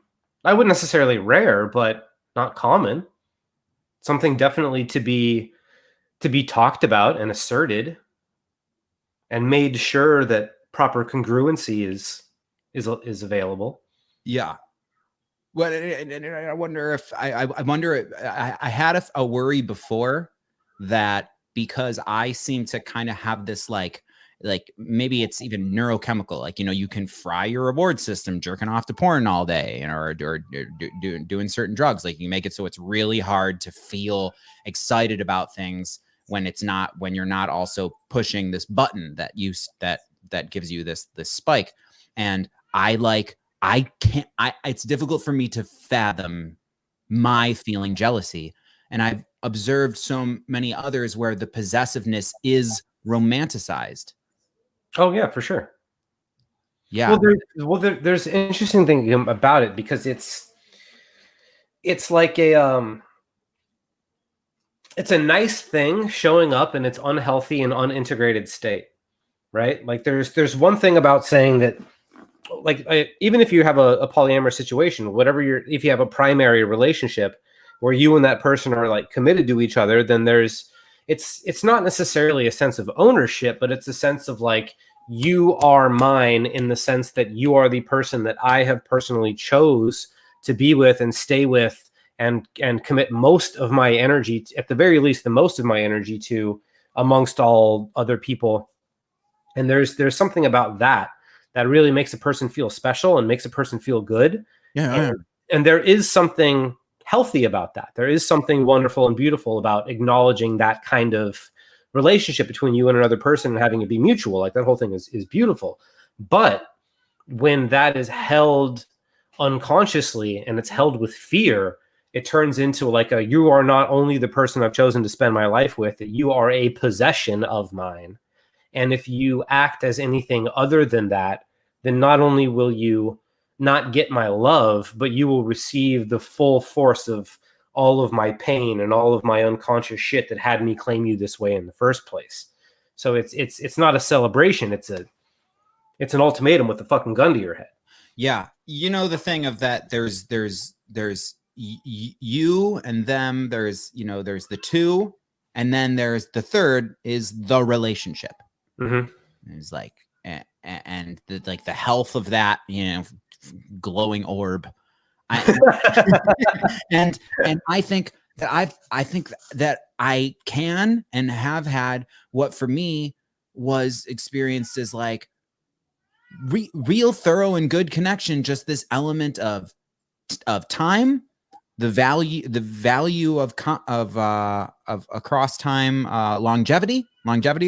I wouldn't necessarily rare, but not common. Something definitely to be talked about and asserted, and made sure that proper congruency is available. Yeah. Well, and I wonder if I had a worry before that, because I seem to kind of have this like maybe it's even neurochemical, like, you know, you can fry your reward system jerking off to porn all day, or doing certain drugs. Like, you make it so it's really hard to feel excited about things when you're not also pushing this button that gives you this spike. And it's difficult for me to fathom my feeling jealousy. And I've observed so many others where the possessiveness is romanticized. Oh yeah, for sure. Yeah. There's an interesting thing about it, because it's like it's a nice thing showing up in its unhealthy and unintegrated state, right? Like, there's one thing about saying that, like, even if you have a polyamorous situation, if you have a primary relationship where you and that person are like committed to each other, then it's not necessarily a sense of ownership, but it's a sense of like, you are mine, in the sense that you are the person that I have personally chose to be with and stay with and commit most of my energy, at the very least, the most of my energy to, amongst all other people. And there's something about that really makes a person feel special and makes a person feel good. Yeah. And there is something healthy about that. There is something wonderful and beautiful about acknowledging that kind of relationship between you and another person and having it be mutual. Like, that whole thing is beautiful. But when that is held unconsciously and it's held with fear, it turns into like you are not only the person I've chosen to spend my life with, that you are a possession of mine. And if you act as anything other than that, then not only will you not get my love, but you will receive the full force of all of my pain and all of my unconscious shit that had me claim you this way in the first place. So it's not a celebration. It's an ultimatum with a fucking gun to your head. Yeah. You know, the thing of that, there's you and them, there's the two, and then there's the third is the relationship. Mm-hmm. It's like, and the health of that, glowing orb. And I think that I can and have had what for me was experienced as like real thorough and good connection. Just this element of time, the value of across time, longevity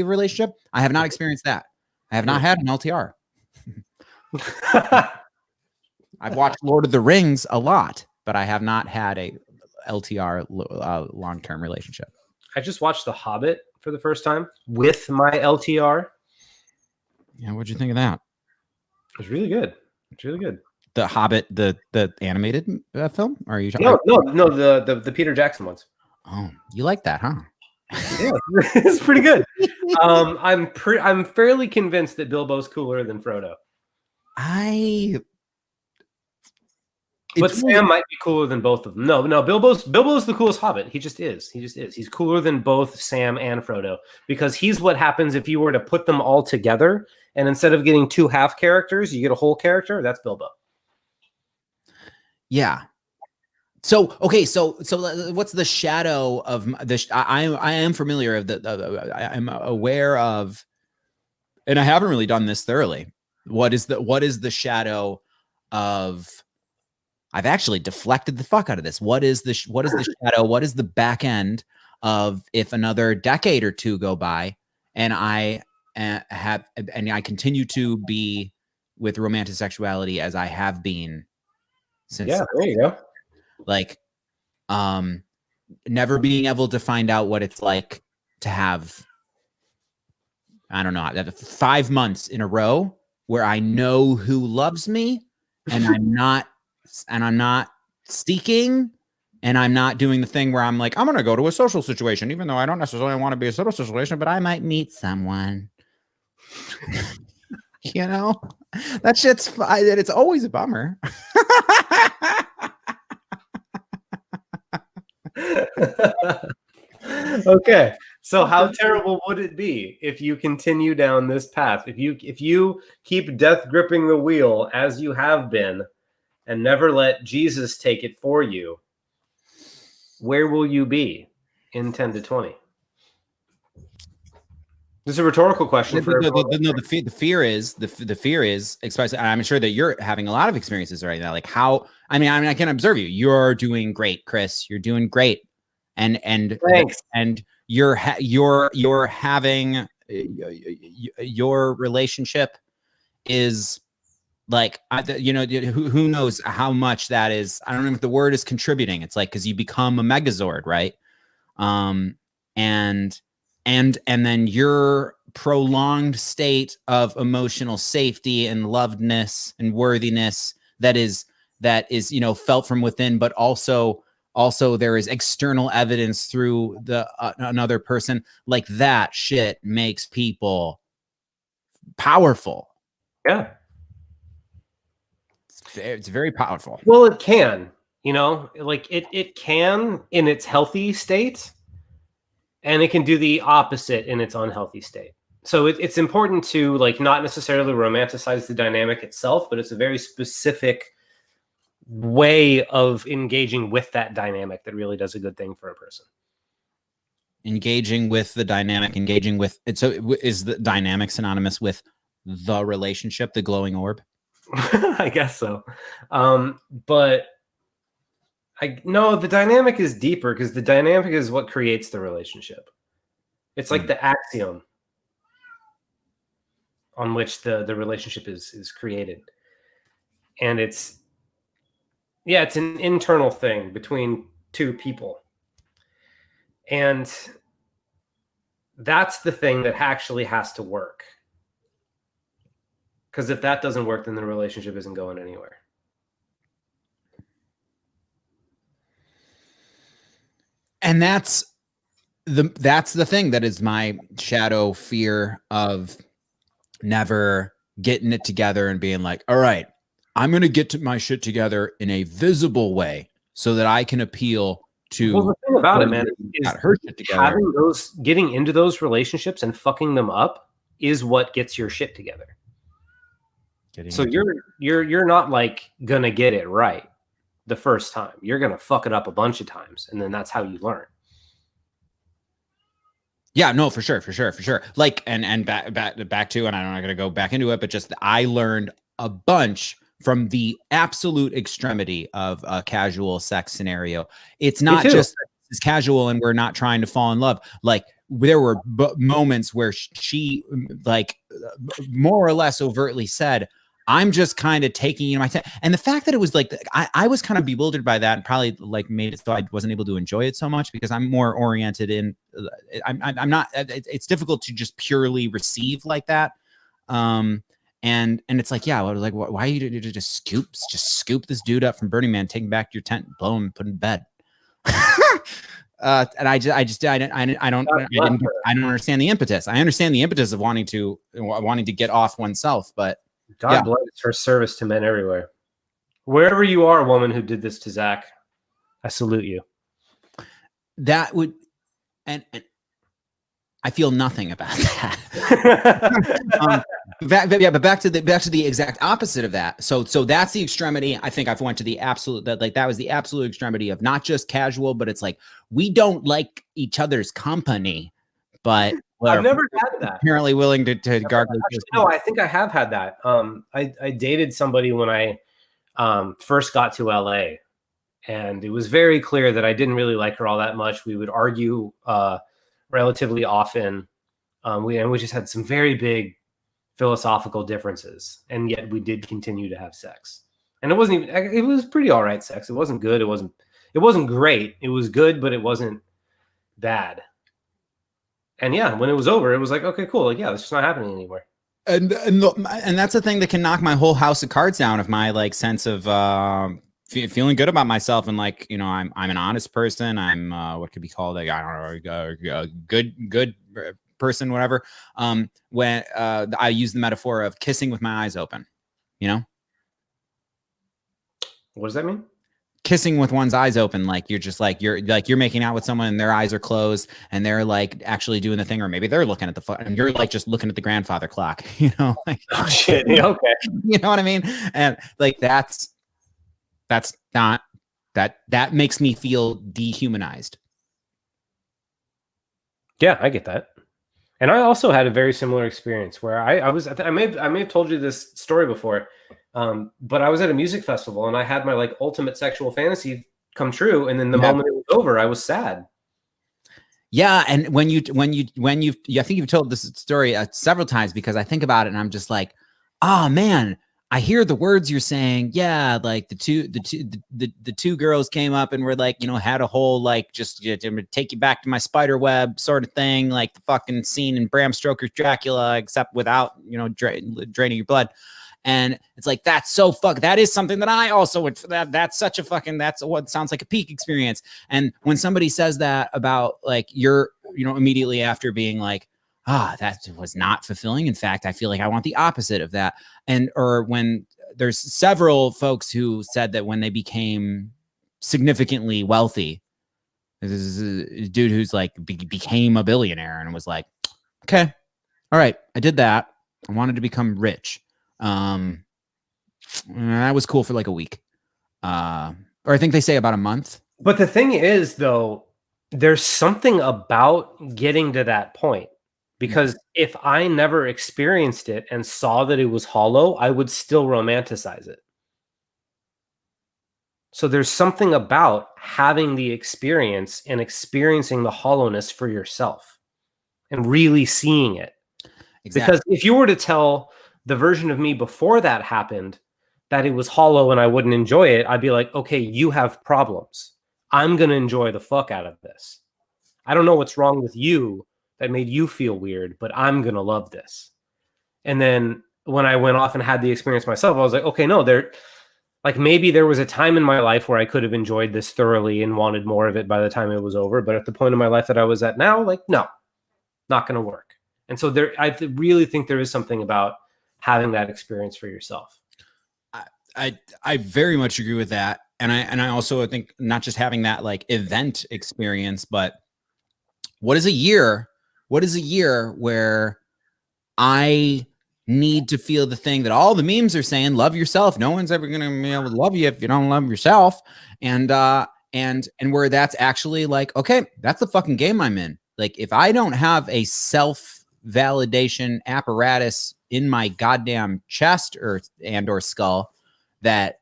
of relationship. I have not experienced that. I have not had an LTR. I've watched Lord of the Rings a lot, but I have not had a LTR long-term relationship. I just watched The Hobbit for the first time with my LTR. Yeah, what'd you think of that? It was really good. It's really good. The Hobbit, the animated film? Or are you talking? No, the Peter Jackson ones. Oh, you like that, huh? Yeah, it's pretty good. I'm fairly convinced that Bilbo's cooler than Frodo. But Sam might be cooler than both of them. No, Bilbo's the coolest Hobbit. He just is. He's cooler than both Sam and Frodo because he's what happens if you were to put them all together, and instead of getting two half characters, you get a whole character. That's Bilbo. Yeah. So okay, so what's the shadow of the? I am familiar of I'm aware of, and I haven't really done this thoroughly. What is the shadow of? I've actually deflected the fuck out of this. What is the shadow? What is the back end of if another decade or two go by and I continue to be with romantic sexuality as I have been since. Yeah, there you go. Like, never being able to find out what it's like to have, I don't know, 5 months in a row where I know who loves me and I'm not seeking, and I'm not doing the thing where I'm like, I'm going to go to a social situation, even though I don't necessarily want to be a social situation, but I might meet someone. You know, that shit's it's always a bummer. Okay, so how terrible would it be if you continue down this path? If you keep death gripping the wheel as you have been and never let Jesus take it for you, where will you be in 10 to 20? This is a rhtorical question. The fear is, especially, I'm sure that you're having a lot of experiences right now. Like how, I mean, I can observe you. You're doing great, Chris. You're doing great, and thanks. And you're having your relationship is like, who knows how much that is. I don't know if the word is contributing. It's like because you become a megazord, right? And then your prolonged state of emotional safety and lovedness and worthiness that is felt from within, but also there is external evidence through the another person. Like that shit makes people powerful. Yeah, it's very powerful. Well, it can, like it can in its healthy state. And it can do the opposite in its unhealthy state. So it's important to like not necessarily romanticize the dynamic itself, but it's a very specific way of engaging with that dynamic that really does a good thing for a person. Engaging with the dynamic, engaging with it. So is the dynamic synonymous with the relationship, the glowing orb? I guess so. But no, the dynamic is deeper because the dynamic is what creates the relationship. It's like the axiom on which the relationship is created. And it's an internal thing between two people. And that's the thing that actually has to work. Because if that doesn't work, then the relationship isn't going anywhere. And that's the thing that is my shadow fear of never getting it together and being like, all right, I'm going to get my shit together in a visible way so that I can appeal to. Well, the thing about it, man, is her shit together. Getting into those relationships and fucking them up is what gets your shit together. So you're not like gonna get it right the first time. You're going to fuck it up a bunch of times. And then that's how you learn. Yeah, no, for sure. Like, and back to, and I'm not going to go back into it, but just I learned a bunch from the absolute extremity of a casual sex scenario. It's not just it's casual and we're not trying to fall in love. Like there were moments where she like more or less overtly said, I'm just kind of taking my time. And the fact that it was like, I was kind of bewildered by that and probably like made it so I wasn't able to enjoy it so much because I'm more oriented in, I'm not, it's difficult to just purely receive like that. And it's like, yeah, I was like, why you just scoop this dude up from Burning Man, take him back to your tent, blow him, put him in bed. And I don't understand the impetus. I understand the impetus of wanting to get off oneself, but God bless her service to men everywhere. Wherever you are, woman who did this to Zach, I salute you. That would, and I feel nothing about that. But back to the exact opposite of that. So that's the extremity. I think I've went to the absolute, that was the absolute extremity of not just casual, but it's like, we don't like each other's company, but I've never had that. Apparently willing to gargle. No, I think I have had that. I dated somebody when I first got to LA, and it was very clear that I didn't really like her all that much. We would argue relatively often. We just had some very big philosophical differences, and yet we did continue to have sex. And it wasn't even, it was pretty all right sex. It wasn't good. It wasn't great. It was good, but it wasn't bad. And yeah, when it was over, it was like, okay, cool. Like, yeah, it's just not happening anymore. And that's the thing that can knock my whole house of cards down of my like sense of feeling good about myself, and like, you know, I'm an honest person. I'm what could be called like, I don't know, a good person, whatever. When I use the metaphor of kissing with my eyes open, you know. What does that mean? Kissing with one's eyes open, like you're making out with someone and their eyes are closed and they're like actually doing the thing, or maybe they're looking at the and you're like just looking at the grandfather clock, you know, like, oh shit, yeah, okay, you know what I mean? And like that's not that makes me feel dehumanized. Yeah, I get that. And I also had a very similar experience where I may have told you this story before. But I was at a music festival and I had my like ultimate sexual fantasy come true. And then the moment it was over, I was sad. Yeah. And when you I think you've told this story several times, because I think about it and I'm just like, oh man, I hear the words you're saying. Yeah. Like the two girls came up and were like, you know, had a whole, like, just take you back to my spider web sort of thing. Like the fucking scene in Bram Stoker's Dracula, except without, you know, draining your blood. And it's like, that is something that I also would, that's what sounds like a peak experience. And when somebody says that about like, you're, you know, immediately after being like, that was not fulfilling. In fact, I feel like I want the opposite of that. Or when there's several folks who said that when they became significantly wealthy, this is a dude who's like became a billionaire and was like, okay, all right, I did that. I wanted to become rich. That was cool for like a week, or I think they say about a month. But the thing is, though, there's something about getting to that point, because if I never experienced it and saw that it was hollow, I would still romanticize it. So there's something about having the experience and experiencing the hollowness for yourself and really seeing it. Exactly. Because if you were to tell the version of me before that happened that it was hollow and I wouldn't enjoy it, I'd be like, okay, you have problems. I'm going to enjoy the fuck out of this. I don't know what's wrong with you that made you feel weird, but I'm going to love this. And then when I went off and had the experience myself, I was like, okay, no, maybe there was a time in my life where I could have enjoyed this thoroughly and wanted more of it by the time it was over. But at the point in my life that I was at now, like, no, not going to work. And so I really think there is something about having that experience for yourself. I very much agree with that. And I also think not just having that like event experience, but what is a year where I need to feel the thing that all the memes are saying, love yourself. No one's ever going to be able to love you if you don't love yourself. And where that's actually like, okay, that's the fucking game I'm in. Like if I don't have a self-validation apparatus in my goddamn chest or skull that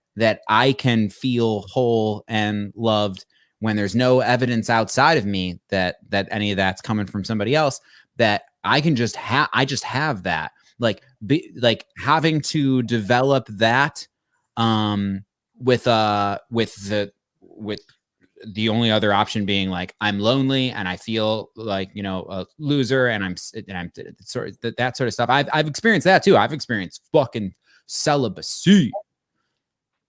I can feel whole and loved when there's no evidence outside of me that any of that's coming from somebody else, that I can just have that. like having to develop that with the only other option being like I'm lonely and I feel like, you know, a loser and I'm sort of that sort of stuff. I've experienced that too. I've experienced fucking celibacy.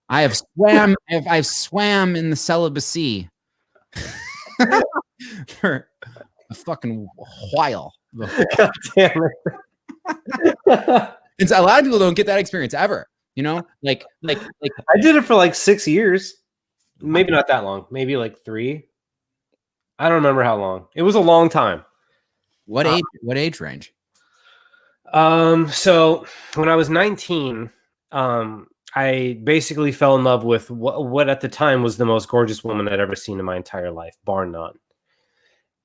I've swam in the celibacy for a fucking while. God damn it. And so a lot of people don't get that experience ever, you know, like I did it for like 6 years. Maybe not that long. Maybe like 3. I don't remember how long. It was a long time. what age range? So when I was 19, I basically fell in love with what at the time was the most gorgeous woman I'd ever seen in my entire life, bar none.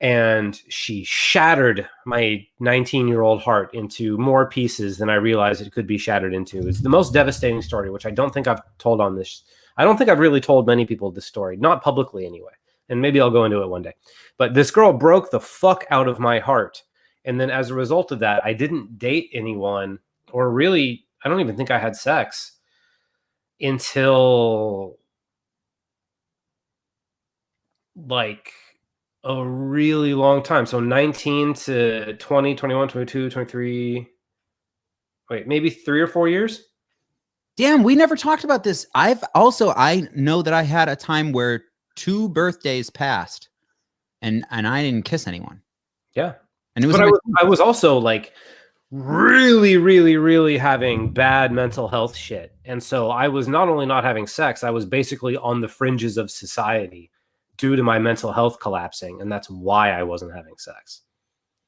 And she shattered my 19-year-old heart into more pieces than I realized it could be shattered into. It's the most devastating story, which I don't think I've told on this. I don't think I've really told many people this story, not publicly anyway. And maybe I'll go into it one day. But this girl broke the fuck out of my heart. And then as a result of that, I didn't date anyone, or really, I don't even think I had sex until like a really long time. So 19 to 20, 21, 22, 23. Wait, maybe 3 or 4 years? Damn, we never talked about this. I know that I had a time where 2 birthdays passed and I didn't kiss anyone. Yeah. And it was But I was also like really, really, really having bad mental health shit. And so I was not only not having sex, I was basically on the fringes of society due to my mental health collapsing. And that's why I wasn't having sex.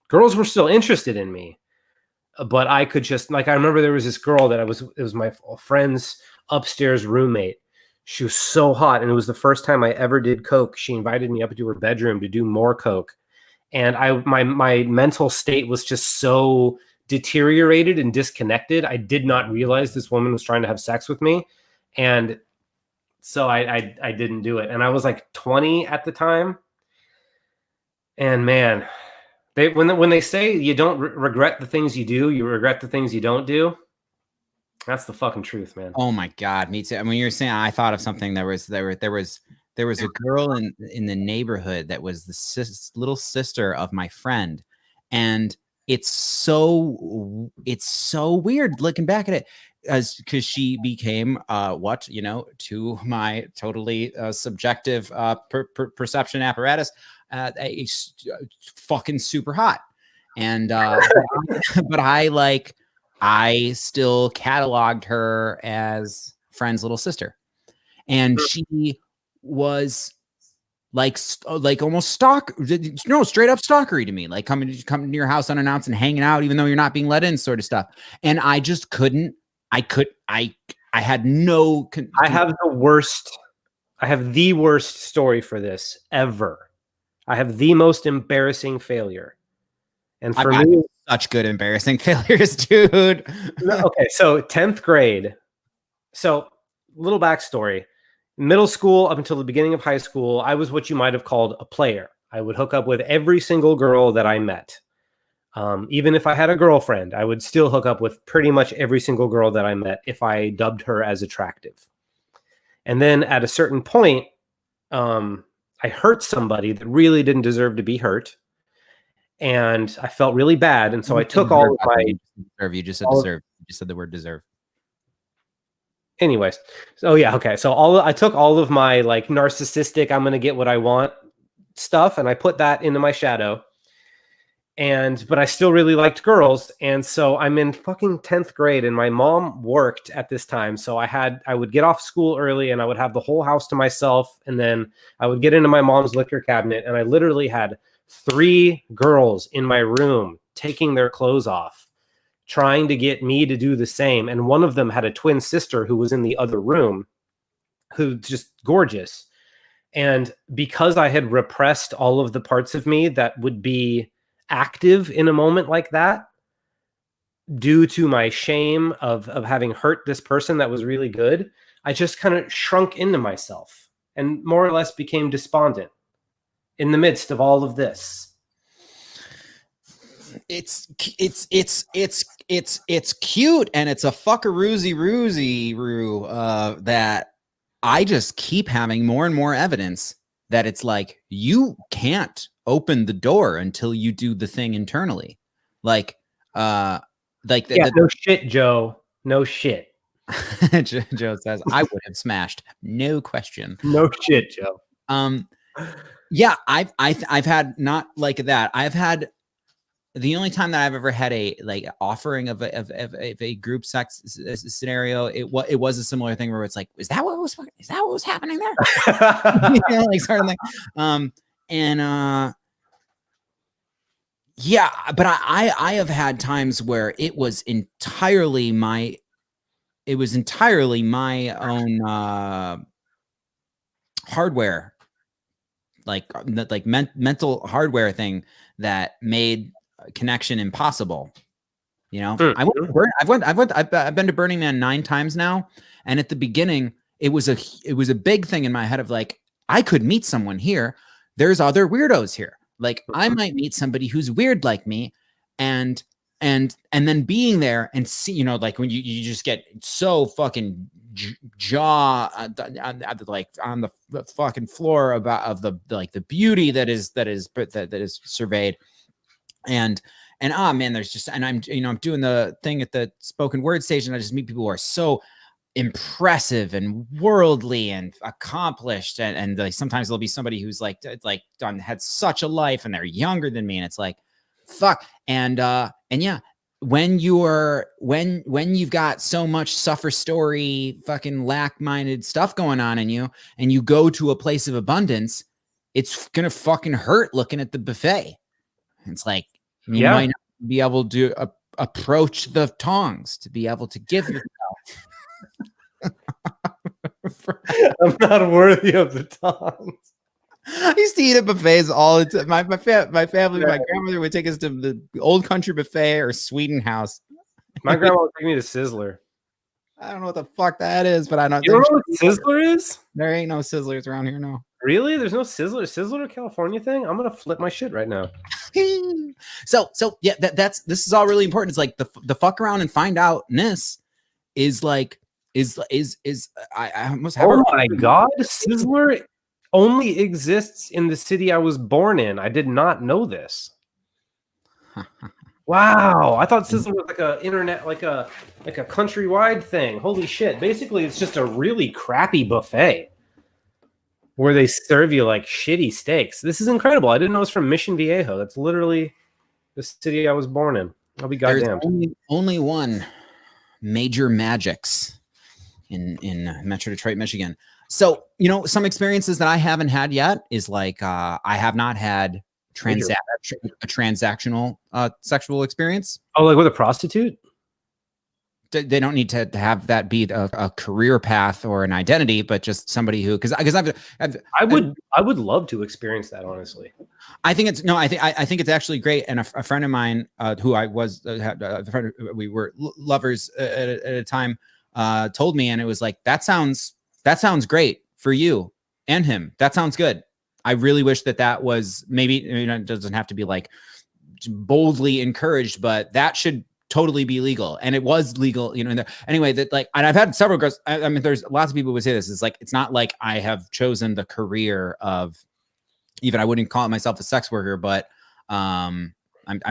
Girls were still interested in me, but I could just, like, I remember there was this girl that it was my friend's upstairs roommate. She was so hot. And it was the first time I ever did coke. She invited me up into her bedroom to do more coke. And my mental state was just so deteriorated and disconnected. I did not realize this woman was trying to have sex with me. And so I didn't do it. And I was like 20 at the time. And man, when they say you don't regret the things you do, you regret the things you don't do. That's the fucking truth, man. Oh my God, me too. I mean, you're saying, I thought of something. There was a girl in the neighborhood that was the little sister of my friend, and it's so weird looking back at it, because she became to my totally subjective perception apparatus, fucking super hot, and but I still cataloged her as friend's little sister, and she was like almost straight up stalkery to me, like coming to your house unannounced and hanging out even though you're not being let in, sort of stuff. And I just couldn't. I had no. I have the worst story for this ever. I have the most embarrassing failure, and for me, such good embarrassing failures, dude. Okay, so 10th grade. So little backstory. Middle school up until the beginning of high school, I was what you might have called a player. I would hook up with every single girl that I met. Even if I had a girlfriend, I would still hook up with pretty much every single girl that I met if I dubbed her as attractive. And then at a certain point, I hurt somebody that really didn't deserve to be hurt. And I felt really bad. And so I took all of my... You just said deserve. You just said the word deserve. Anyways, so yeah, okay. So I took all of my like narcissistic, I'm gonna get what I want stuff, and I put that into my shadow. But I still really liked girls, and so I'm in fucking 10th grade, and my mom worked at this time, so I would get off school early, and I would have the whole house to myself, and then I would get into my mom's liquor cabinet, and I literally had 3 girls in my room taking their clothes off, trying to get me to do the same. And one of them had a twin sister who was in the other room, who's just gorgeous. And because I had repressed all of the parts of me that would be active in a moment like that, due to my shame of having hurt this person that was really good, I just kind of shrunk into myself and more or less became despondent in the midst of all of this. it's cute, and it's a fuckaroozy that I just keep having more and more evidence that it's like you can't open the door until you do the thing internally. Like no shit, Joe. No shit. Joe says I would have smashed, no question. No shit, Joe. Yeah, I've had not like that. I've had the only time that I've ever had a like offering of a group sex scenario, it was a similar thing where it's like, is that what was happening there? Like sort of thing. Yeah, but I have had times where it was entirely my own hardware, like mental hardware thing that made connection impossible. I've been to Burning Man 9 times now, and at the beginning it was a big thing in my head of like, I could meet someone here. There's other weirdos here. Like I might meet somebody who's weird like me, and then being there and see, like when you just get so fucking jaw like on the fucking floor of the beauty that is surveyed, and man, there's just, and I'm doing the thing at the spoken word stage, and I just meet people who are so impressive and worldly and accomplished, and like sometimes there'll be somebody who's like had such a life, and they're younger than me, and it's like fuck. And yeah, when you've got so much suffer story fucking lack-minded stuff going on in you, and you go to a place of abundance, it's gonna fucking hurt looking at the buffet. It's like you might not be able to approach the tongs to be able to give yourself. I'm not worthy of the tongs. I used to eat at buffets all the time. My family, my grandmother would take us to the Old Country Buffet or Sweden House. My grandma would take me to Sizzler. I don't know what the fuck that is, but I know. You don't know what Sizzler is? There ain't no Sizzlers around here, no. Really? There's no Sizzler? Sizzler, a California thing? I'm gonna flip my shit right now. So yeah, this is all really important. It's like the fuck around and find outness is like I almost have. Oh my god, Sizzler only exists in the city I was born in. I did not know this. Wow, I thought Sizzler was like a internet, like a countrywide thing. Holy shit! Basically, it's just a really crappy buffet where they serve you like shitty steaks. This is incredible. I didn't know it's from Mission Viejo. That's literally the city I was born in. I'll be goddamn. There's only one Major Magics in Metro Detroit, Michigan. So, some experiences that I haven't had yet is like I have not had a transactional sexual experience. Oh, like with a prostitute? They don't need to have that be a career path or an identity, but just somebody who, because I would love to experience that, honestly. I think it's actually great. And a friend of mine who I was we were lovers at a time told me, and it was like, that sounds great for you and him. That sounds good. I really wish that was maybe, it doesn't have to be like boldly encouraged, but that should totally be legal. And it was legal, anyway, that like, and I've had several girls. I mean, there's lots of people who would say this. It's like, it's not like I have chosen the career of, even I wouldn't call myself a sex worker, but I'm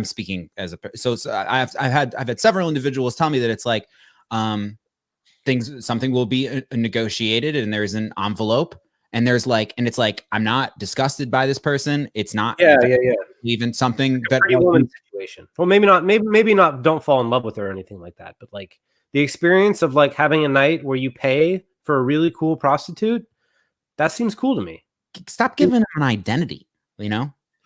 speaking as so I've had several individuals tell me that it's like, something will be negotiated, and there's an envelope, and there's like, and it's like, I'm not disgusted by this person. It's not even something that woman situation. Well, maybe not don't fall in love with her or anything like that, but like the experience of like having a night where you pay for a really cool prostitute, that seems cool to me. Stop giving them an identity,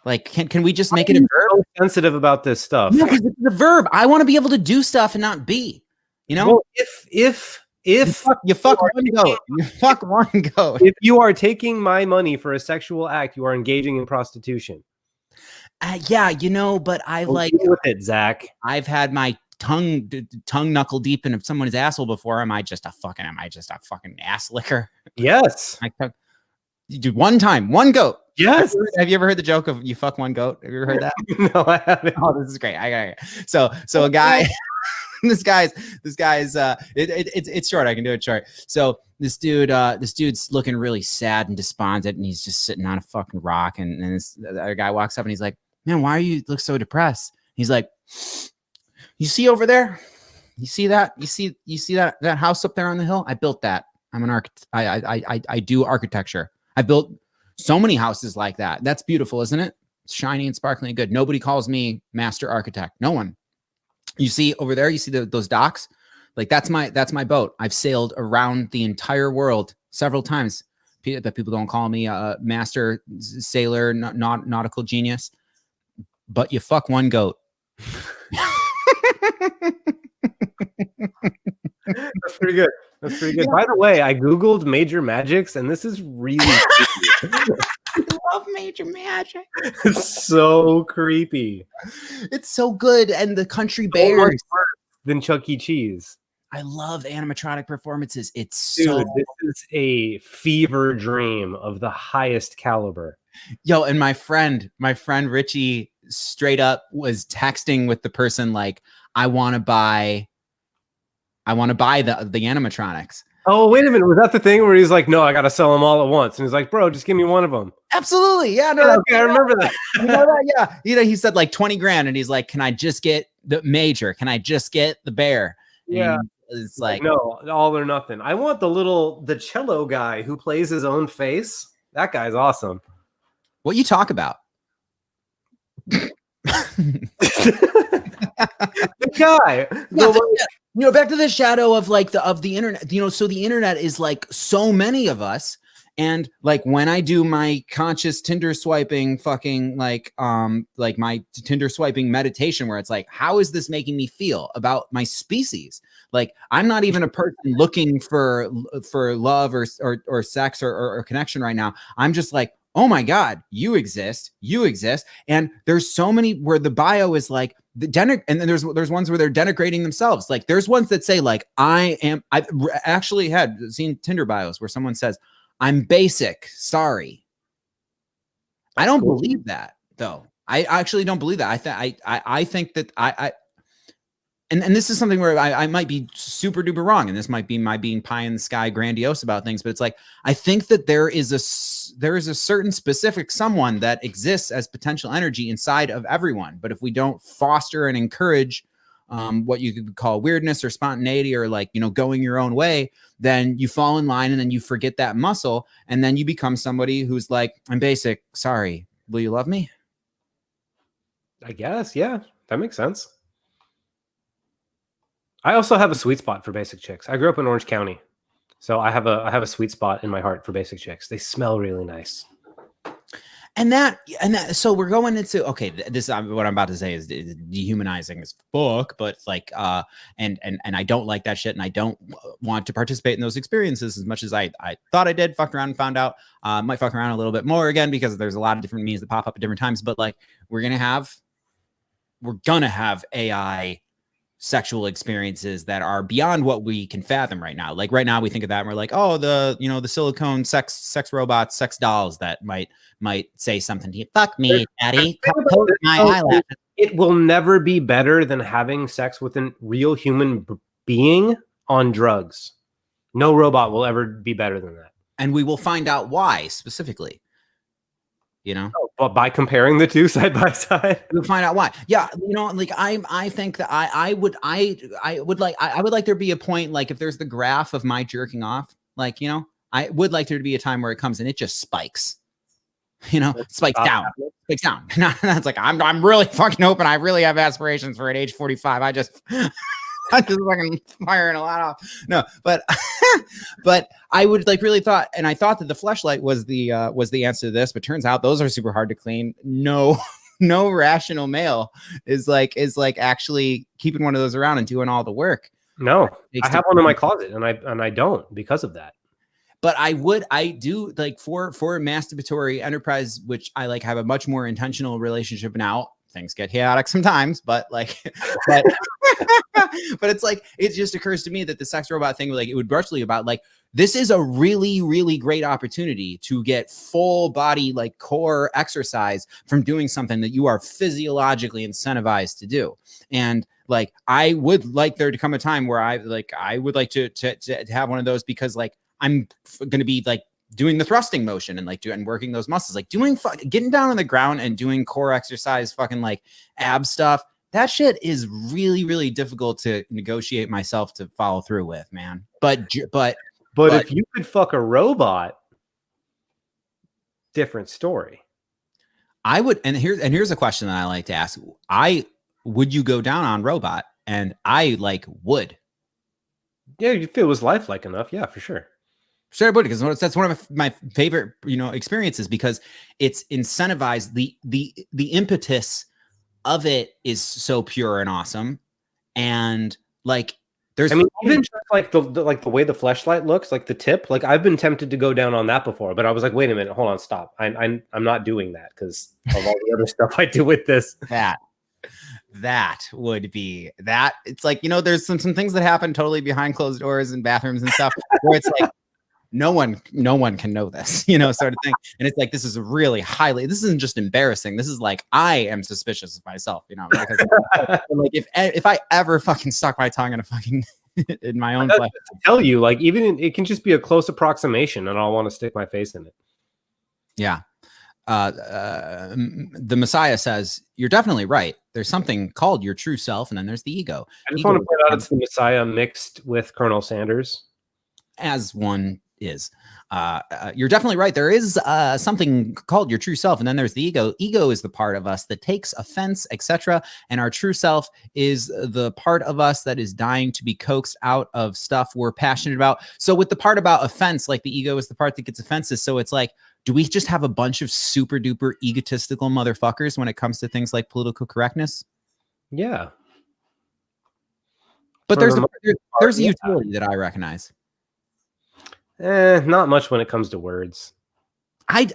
like can we just make it a verb? So sensitive about this stuff. No, because it's a verb. I want to be able to do stuff and not be, well, if you fuck one goat. You fuck one goat. If you are taking my money for a sexual act, you are engaging in prostitution. Yeah, but I like with it, Zach. I've had my tongue knuckle deep in someone's asshole before. Am I just a fucking ass licker? Yes. You do one time, one goat. Yes. Have you ever heard the joke of you fuck one goat? Have you ever heard that? No, I haven't. Oh, this is great. I got it. So a guy, this guy's it's short. I can do it short. So this dude's looking really sad and despondent, and he's just sitting on a fucking rock. And this other guy walks up and he's like, man, why are you look so depressed? He's like, you see over there? You see that? You see that house up there on the hill? I built that. I'm an architect. I do architecture. I built so many houses like that. That's beautiful, isn't it? It's shiny and sparkling and good. Nobody calls me master architect. No one. You see over there, you see those docks? Like that's my boat. I've sailed around the entire world several times. That people don't call me a master sailor, nautical genius. But you fuck one goat. That's pretty good. That's pretty good. By the way, I Googled major magics, and this is really creepy. I love major magic. It's so creepy. It's so good. And the country So much bears. worse than Chuck E. Cheese. I love animatronic performances. It's Dude, so this is a fever dream of the highest caliber. yo. And my friend Richie straight up was texting with the person like, I want to buy the animatronics. Oh, wait a minute. Was that the thing where he's like, no, I got to sell them all at once? And he's like, bro, just give me one of them. Absolutely. Yeah. No, Yeah, okay, I remember that. you know that? Yeah. You know, he said like 20 grand and he's like, can I just get the major? Can I just get the bear? Yeah. And it's like, no, all or nothing. I want the cello guy who plays his own face. That guy's awesome. what you talk about? The guy. You know, back to the shadow of like the internet, you know, so the internet is like so many of us. And like when I do my conscious Tinder swiping fucking like my Tinder swiping meditation where it's like, how is this making me feel about my species? Like I'm not even a person looking for love or sex or connection right now. I'm just like, oh my God, you exist. And there's so many where the bio is like and then there's ones where they're denigrating themselves. Like there's ones that say like, I've actually had seen Tinder bios where someone says, I'm basic. Sorry. I don't believe that though. I actually don't believe that. I think that and this is something where I might be super duper wrong, and this might be my being pie in the sky grandiose about things, but it's like I think that there is a certain specific someone that exists as potential energy inside of everyone. But if we don't foster and encourage what you could call weirdness or spontaneity or like, you know, going your own way, then you fall in line and then you forget that muscle. And then you become somebody who's like, I'm basic. Sorry. Will you love me? I guess. Yeah, that makes sense. I also have a sweet spot for basic chicks. I grew up in Orange County, so I have a sweet spot in my heart for basic chicks. They smell really nice. And that, so we're going into, okay, this, what I'm about to say is dehumanizing as fuck, but like, and I don't like that shit. And I don't want to participate in those experiences as much as I thought I did, fucked around and found out, might fuck around a little bit more again, because there's a lot of different memes that pop up at different times, but like, we're going to have AI sexual experiences that are beyond what we can fathom right now. Like right now we think of that and we're like, oh, the silicone sex robots, sex dolls that might say something to you. Fuck me, daddy. My eyelash. It will never be better than having sex with a real human being on drugs. No robot will ever be better than that. And we will find out why specifically. You know, but by comparing the two side by side, we'll find out why. Yeah, you know, like I think that I would like there be a point, like if there's the graph of my jerking off, like, you know, I would like there to be a time where it comes and it just spikes. You know, spikes down. It's like I'm really fucking open. I really have aspirations for at age 45. I just fucking firing a lot off. No, but but I would like really thought, and I thought that the fleshlight was the answer to this, but turns out those are super hard to clean. No rational male is like actually keeping one of those around and doing all the work. No, I have one in my closet, and I don't because of that. But I do like for masturbatory enterprise, which I like have a much more intentional relationship now. Things get chaotic sometimes, but like, but it's like, it just occurs to me that the sex robot thing, like it would virtually about like this is a really, really great opportunity to get full body, like core exercise from doing something that you are physiologically incentivized to do. And like, I would like there to come a time where I would like to have one of those, because like I'm going to be like doing the thrusting motion and like doing working those muscles, like getting down on the ground and doing core exercise, fucking like ab stuff. That shit is really, really difficult to negotiate myself to follow through with, man. But if you could fuck a robot, different story. I would, and here's a question that I like to ask. Would you go down on robot? And I like would. Yeah, if it was lifelike enough, yeah, for sure. Sure, but because that's one of my favorite, experiences, because it's incentivized. The impetus of it is so pure and awesome, and like there's. I mean, even just like the way the fleshlight looks, like the tip. Like I've been tempted to go down on that before, but I was like, wait a minute, hold on, stop. I'm not doing that because of all the other stuff I do with this. That would be that. It's like, there's some things that happen totally behind closed doors in bathrooms and stuff where it's like. No one can know this, sort of thing. And it's like, this is really this isn't just embarrassing. This is like, I am suspicious of myself, because like if I ever fucking stuck my tongue in a fucking in my own flesh. To tell you, like, it can just be a close approximation and I'll want to stick my face in it. Yeah. The Messiah says, you're definitely right. There's something called your true self, and then there's the ego. I just want to point out it's the Messiah mixed with Colonel Sanders. As one is. You're definitely right. There is something called your true self, and then there's the ego. Ego is the part of us that takes offense, etc. And our true self is the part of us that is dying to be coaxed out of stuff we're passionate about. So with the part about offense, like the ego is the part that gets offenses. So it's like, do we just have a bunch of super duper egotistical motherfuckers when it comes to things like political correctness? Yeah. But there's a utility that I recognize. Not much when it comes to words. I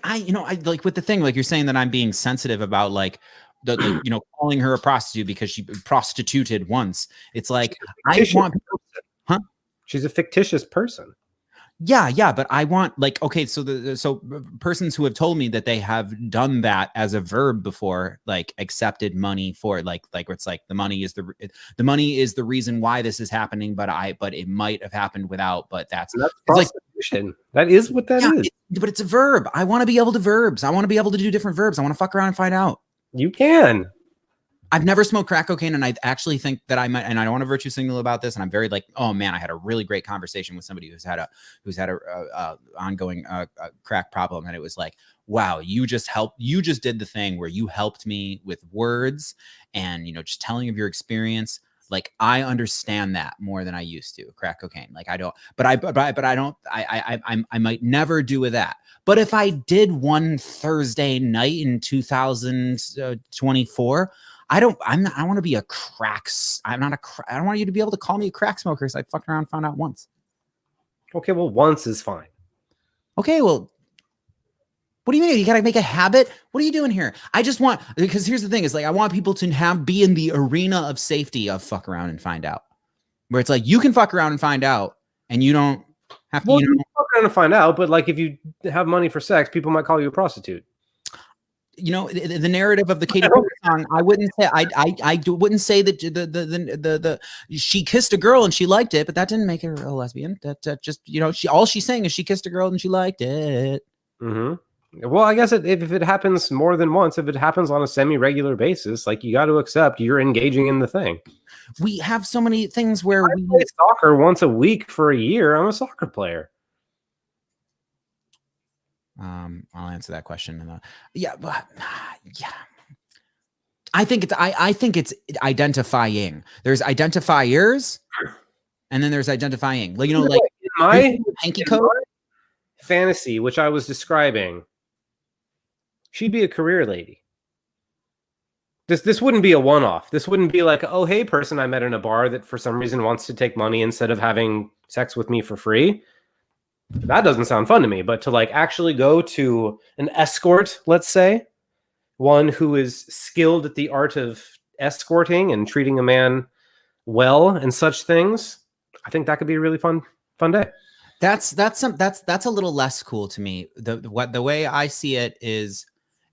like with the thing, like you're saying that I'm being sensitive about like the calling her a prostitute because she prostituted once. It's like, I want people, huh? She's a fictitious person. Yeah, but I want like, okay, so persons who have told me that they have done that as a verb before, like accepted money for like it's like the money is the reason why this is happening, but it might have happened without, but that's prostitution. Like, that is what that is. But it's a verb. I want to be able to verbs. I want to be able to do different verbs. I want to fuck around and find out. You can. I've never smoked crack cocaine, and I actually think that I might, and I don't want to virtue signal about this. And I'm very like, oh man, I had a really great conversation with somebody who's had a ongoing crack problem, and it was like, wow, you just did the thing where you helped me with words and just telling of your experience. Like I understand that more than I used to. Crack cocaine, like I don't, but I don't. I might never do with that. But if I did one Thursday night in 2024. I want to be a cracks. I don't want you to be able to call me a crack smoker. So I fucked around and found out once. Okay, well, once is fine. Okay, well, what do you mean? You got to make a habit? What are you doing here? I just want, because here's the thing is like, I want people to be in the arena of safety of fuck around and find out, where it's like, you can fuck around and find out and you don't have to, you can fuck around and find out. But like, if you have money for sex, people might call you a prostitute. The narrative of the Katy Perry song, I wouldn't say wouldn't say that the she kissed a girl and she liked it, but that didn't make her a lesbian. That just all she's saying is she kissed a girl and she liked it. Mm-hmm. Well, I guess if it happens more than once, if it happens on a semi-regular basis, like you got to accept you're engaging in the thing. We have so many things where we play soccer once a week for a year. I'm a soccer player. I'll answer that question. Yeah. I think it's identifying. There's identifiers, and then there's identifying. Like like in my hanky code fantasy, which I was describing, she'd be a career lady. This wouldn't be a one-off. This wouldn't be like, oh, hey, person I met in a bar that for some reason wants to take money instead of having sex with me for free. That doesn't sound fun to me, but to like actually go to an escort, let's say, one who is skilled at the art of escorting and treating a man well and such things, I think that could be a really fun day. That's a little less cool to me. The way I see it is,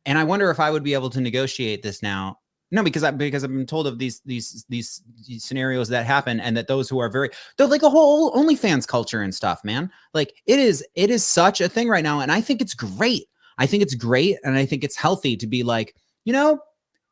and I wonder if I would be able to negotiate this now. No, because I've been told of these scenarios that happen, and that those who are they're like a whole OnlyFans culture and stuff, man. Like it is such a thing right now, and I think it's great. I think it's great, and I think it's healthy to be like, you know,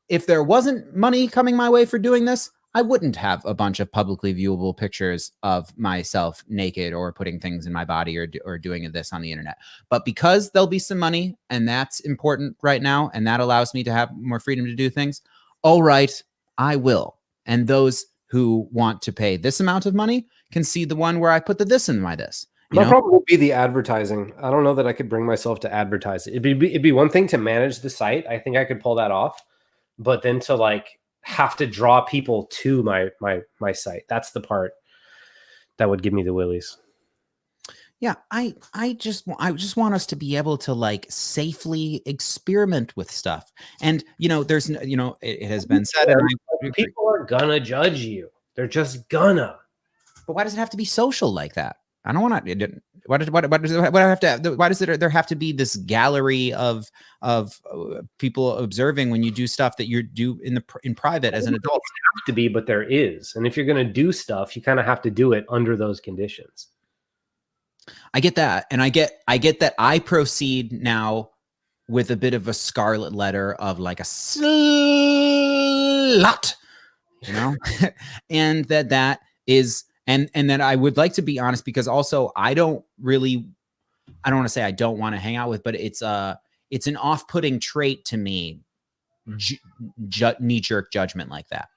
if there wasn't money coming my way for doing this, I wouldn't have a bunch of publicly viewable pictures of myself naked or putting things in my body or doing this on the internet. But because there'll be some money, and that's important right now, and that allows me to have more freedom to do things, all right, I will. And those who want to pay this amount of money can see the one where I put the this in my this. My problem would be the advertising. I don't know that I could bring myself to advertise it. It'd be one thing to manage the site. I think I could pull that off. But then to like have to draw people to my site, that's the part that would give me the willies. Yeah, I just want us to be able to like safely experiment with stuff. And there's it has been said, and people are gonna judge you. They're just gonna. But why does it have to be social like that? I don't want to. Why does there have to be this gallery of people observing when you do stuff that you do in private as an adult? Have to be, but there is. And if you're going to do stuff, you kind of have to do it under those conditions. I get that, and I get that. I proceed now with a bit of a scarlet letter of like a slut, and that is. And then I would like to be honest, because also I don't want to say I don't want to hang out with, but it's an off-putting trait to me, knee-jerk judgment like that.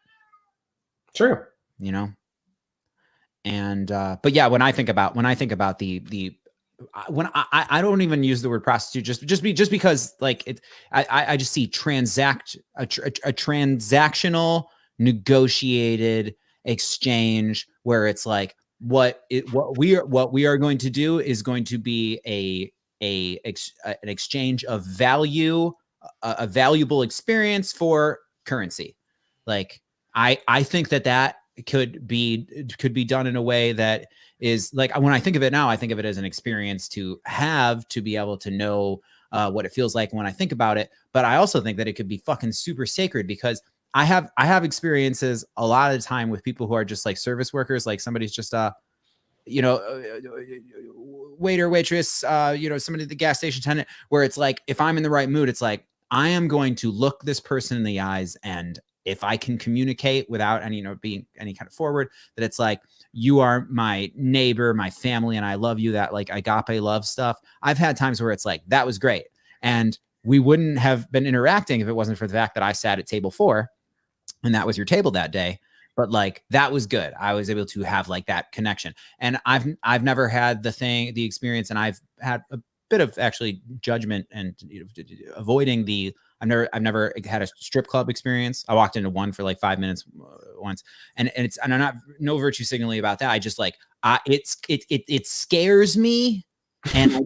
Sure. And but yeah, when I think about when I don't even use the word prostitute just because like I just see a transactional negotiated exchange where it's like what we are going to do is going to be an exchange of value, a valuable experience for currency. Like I think that could be done in a way that is like, when I think of it now, I think of it as an experience to be able to know what it feels like when I think about it. But I also think that it could be fucking super sacred, because I have experiences a lot of the time with people who are just like service workers, like somebody's just waiter, waitress, somebody at the gas station attendant, where it's like, if I'm in the right mood, it's like, I am going to look this person in the eyes, and if I can communicate without any, being any kind of forward, that it's like, you are my neighbor, my family, and I love you, that like agape love stuff. I've had times where it's like, that was great. And we wouldn't have been interacting if it wasn't for the fact that I sat at table 4 and that was your table that day. But like, that was good. I was able to have like that connection. And I've never had the experience, and I've had a bit of actually judgment and avoiding I've never had a strip club experience. I walked into one for like 5 minutes once, and I'm not no virtue signaling about that. I just like it scares me, and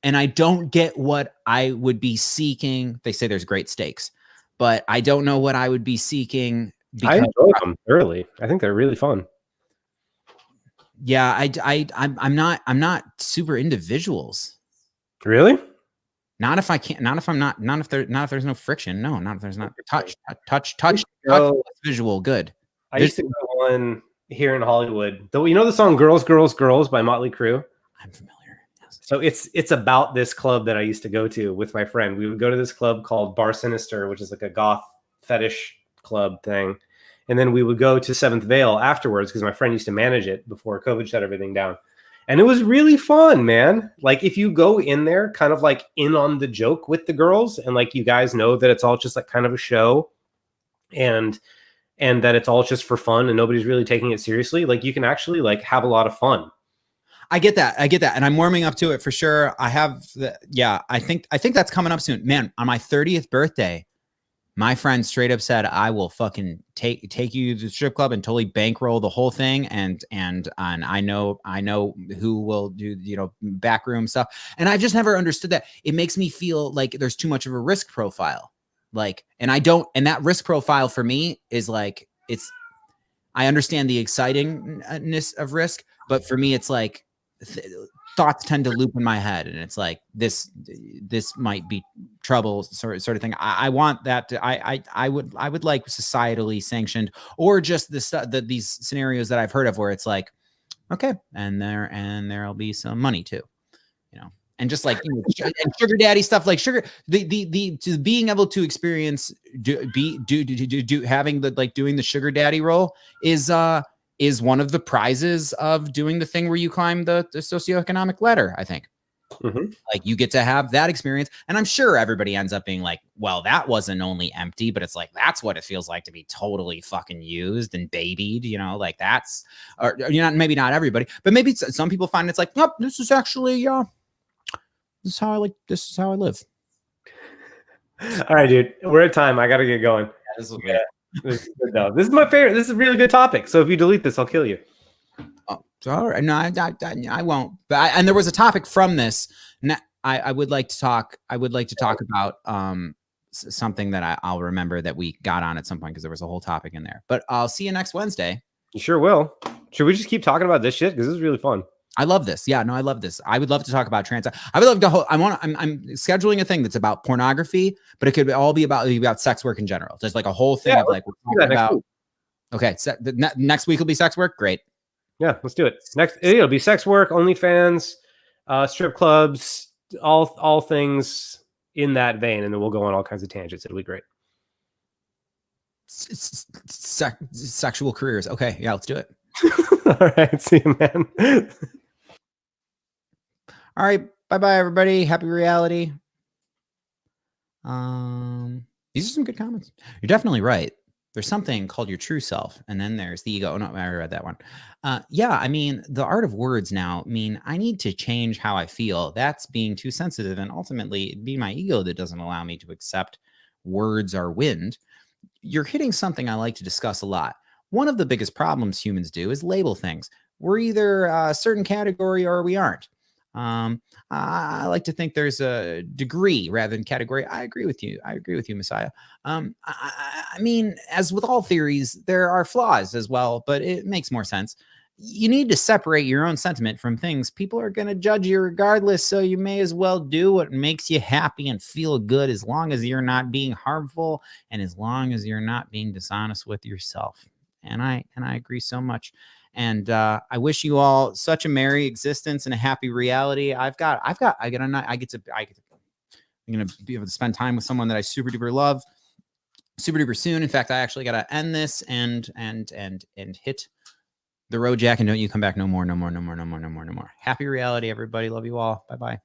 I don't get what I would be seeking. They say there's great stakes, but I don't know what I would be seeking. I enjoy them early. I think they're really fun. Yeah, I'm not super into visuals. Really? Not if I can't. Not if I'm not. Not if there's no friction. No, not if there's not touch. Visual. Good. I used to go one here in Hollywood. Though, the song "Girls, Girls, Girls" by Motley Crue. I'm familiar. Yes. So it's about this club that I used to go to with my friend. We would go to this club called Bar Sinister, which is like a goth fetish club thing, and then we would go to Seventh Veil afterwards because my friend used to manage it before COVID shut everything down. And it was really fun, man. Like, if you go in there kind of like in on the joke with the girls, and like you guys know that it's all just like kind of a show, and that it's all just for fun and nobody's really taking it seriously, like you can actually like have a lot of fun. I get that. And I'm warming up to it for sure. I think that's coming up soon. Man, on my 30th birthday, my friend straight up said, I will fucking take you to the strip club and totally bankroll the whole thing. And I know who will do, backroom stuff. And I've just never understood that. It makes me feel like there's too much of a risk profile. Like, and that risk profile for me is like, I understand the excitingness of risk, but for me, it's like, thoughts tend to loop in my head, and it's like this might be trouble sort of thing. I want that to, I would like societally sanctioned, or just these scenarios that I've heard of where it's like, okay, and there'll be some money too, you know, and just like, you know, and sugar daddy stuff, like the to being able to experience having the, like, doing the sugar daddy role is one of the prizes of doing the thing where you climb the socioeconomic ladder, I think. Mhm. Like, you get to have that experience. And I'm sure everybody ends up being like, well, that wasn't only empty, but it's like, that's what it feels like to be totally fucking used and babied, you know, like that's, or, you know, maybe not everybody, but maybe some people find it's like, nope, this is actually, this is how I live. All right, dude, we're at time. I got to get going. Yeah, this is This is good, though. This is my favorite. This is a really good topic. So if you delete this, I'll kill you. Oh, all right. No, I won't. But and there was a topic from this. I would like to talk. I would like to talk about something that I'll remember that we got on at some point, because there was a whole topic in there. But I'll see you next Wednesday. You sure will. Should we just keep talking about this shit? Because this is really fun. I love this. Yeah, no, I love this. I would love to talk about trans. I would love to. I'm scheduling a thing that's about pornography, but it could all be about sex work in general. Just like a whole thing of like, we're talking about. Okay, so next week will be sex work. Great. Yeah, let's do it. It'll be sex work, OnlyFans, strip clubs, all things in that vein, and then we'll go on all kinds of tangents. It'll be great. Sexual careers. Okay, yeah, let's do it. All right, see you, man. All right, bye, everybody. Happy reality. These are some good comments. You're definitely right. There's something called your true self, and then there's the ego. Oh, no, I read that one. Yeah, I mean, the art of words now mean I need to change how I feel. That's being too sensitive, and ultimately it'd be my ego that doesn't allow me to accept words are wind. You're hitting something I like to discuss a lot. One of the biggest problems humans do is label things. We're either a certain category or we aren't. I like to think there's a degree rather than category. I agree with you. Messiah. I mean, as with all theories, there are flaws as well, but it makes more sense. You need to separate your own sentiment from things. People are going to judge you regardless, so you may as well do what makes you happy and feel good, as long as you're not being harmful and as long as you're not being dishonest with yourself. And I agree so much. And I wish you all such a merry existence and a happy reality. I'm going to be able to spend time with someone that I super duper love super duper soon. In fact, I actually got to end this and hit the road jack, and don't you come back no more. Happy reality, everybody. Love you all. Bye-bye.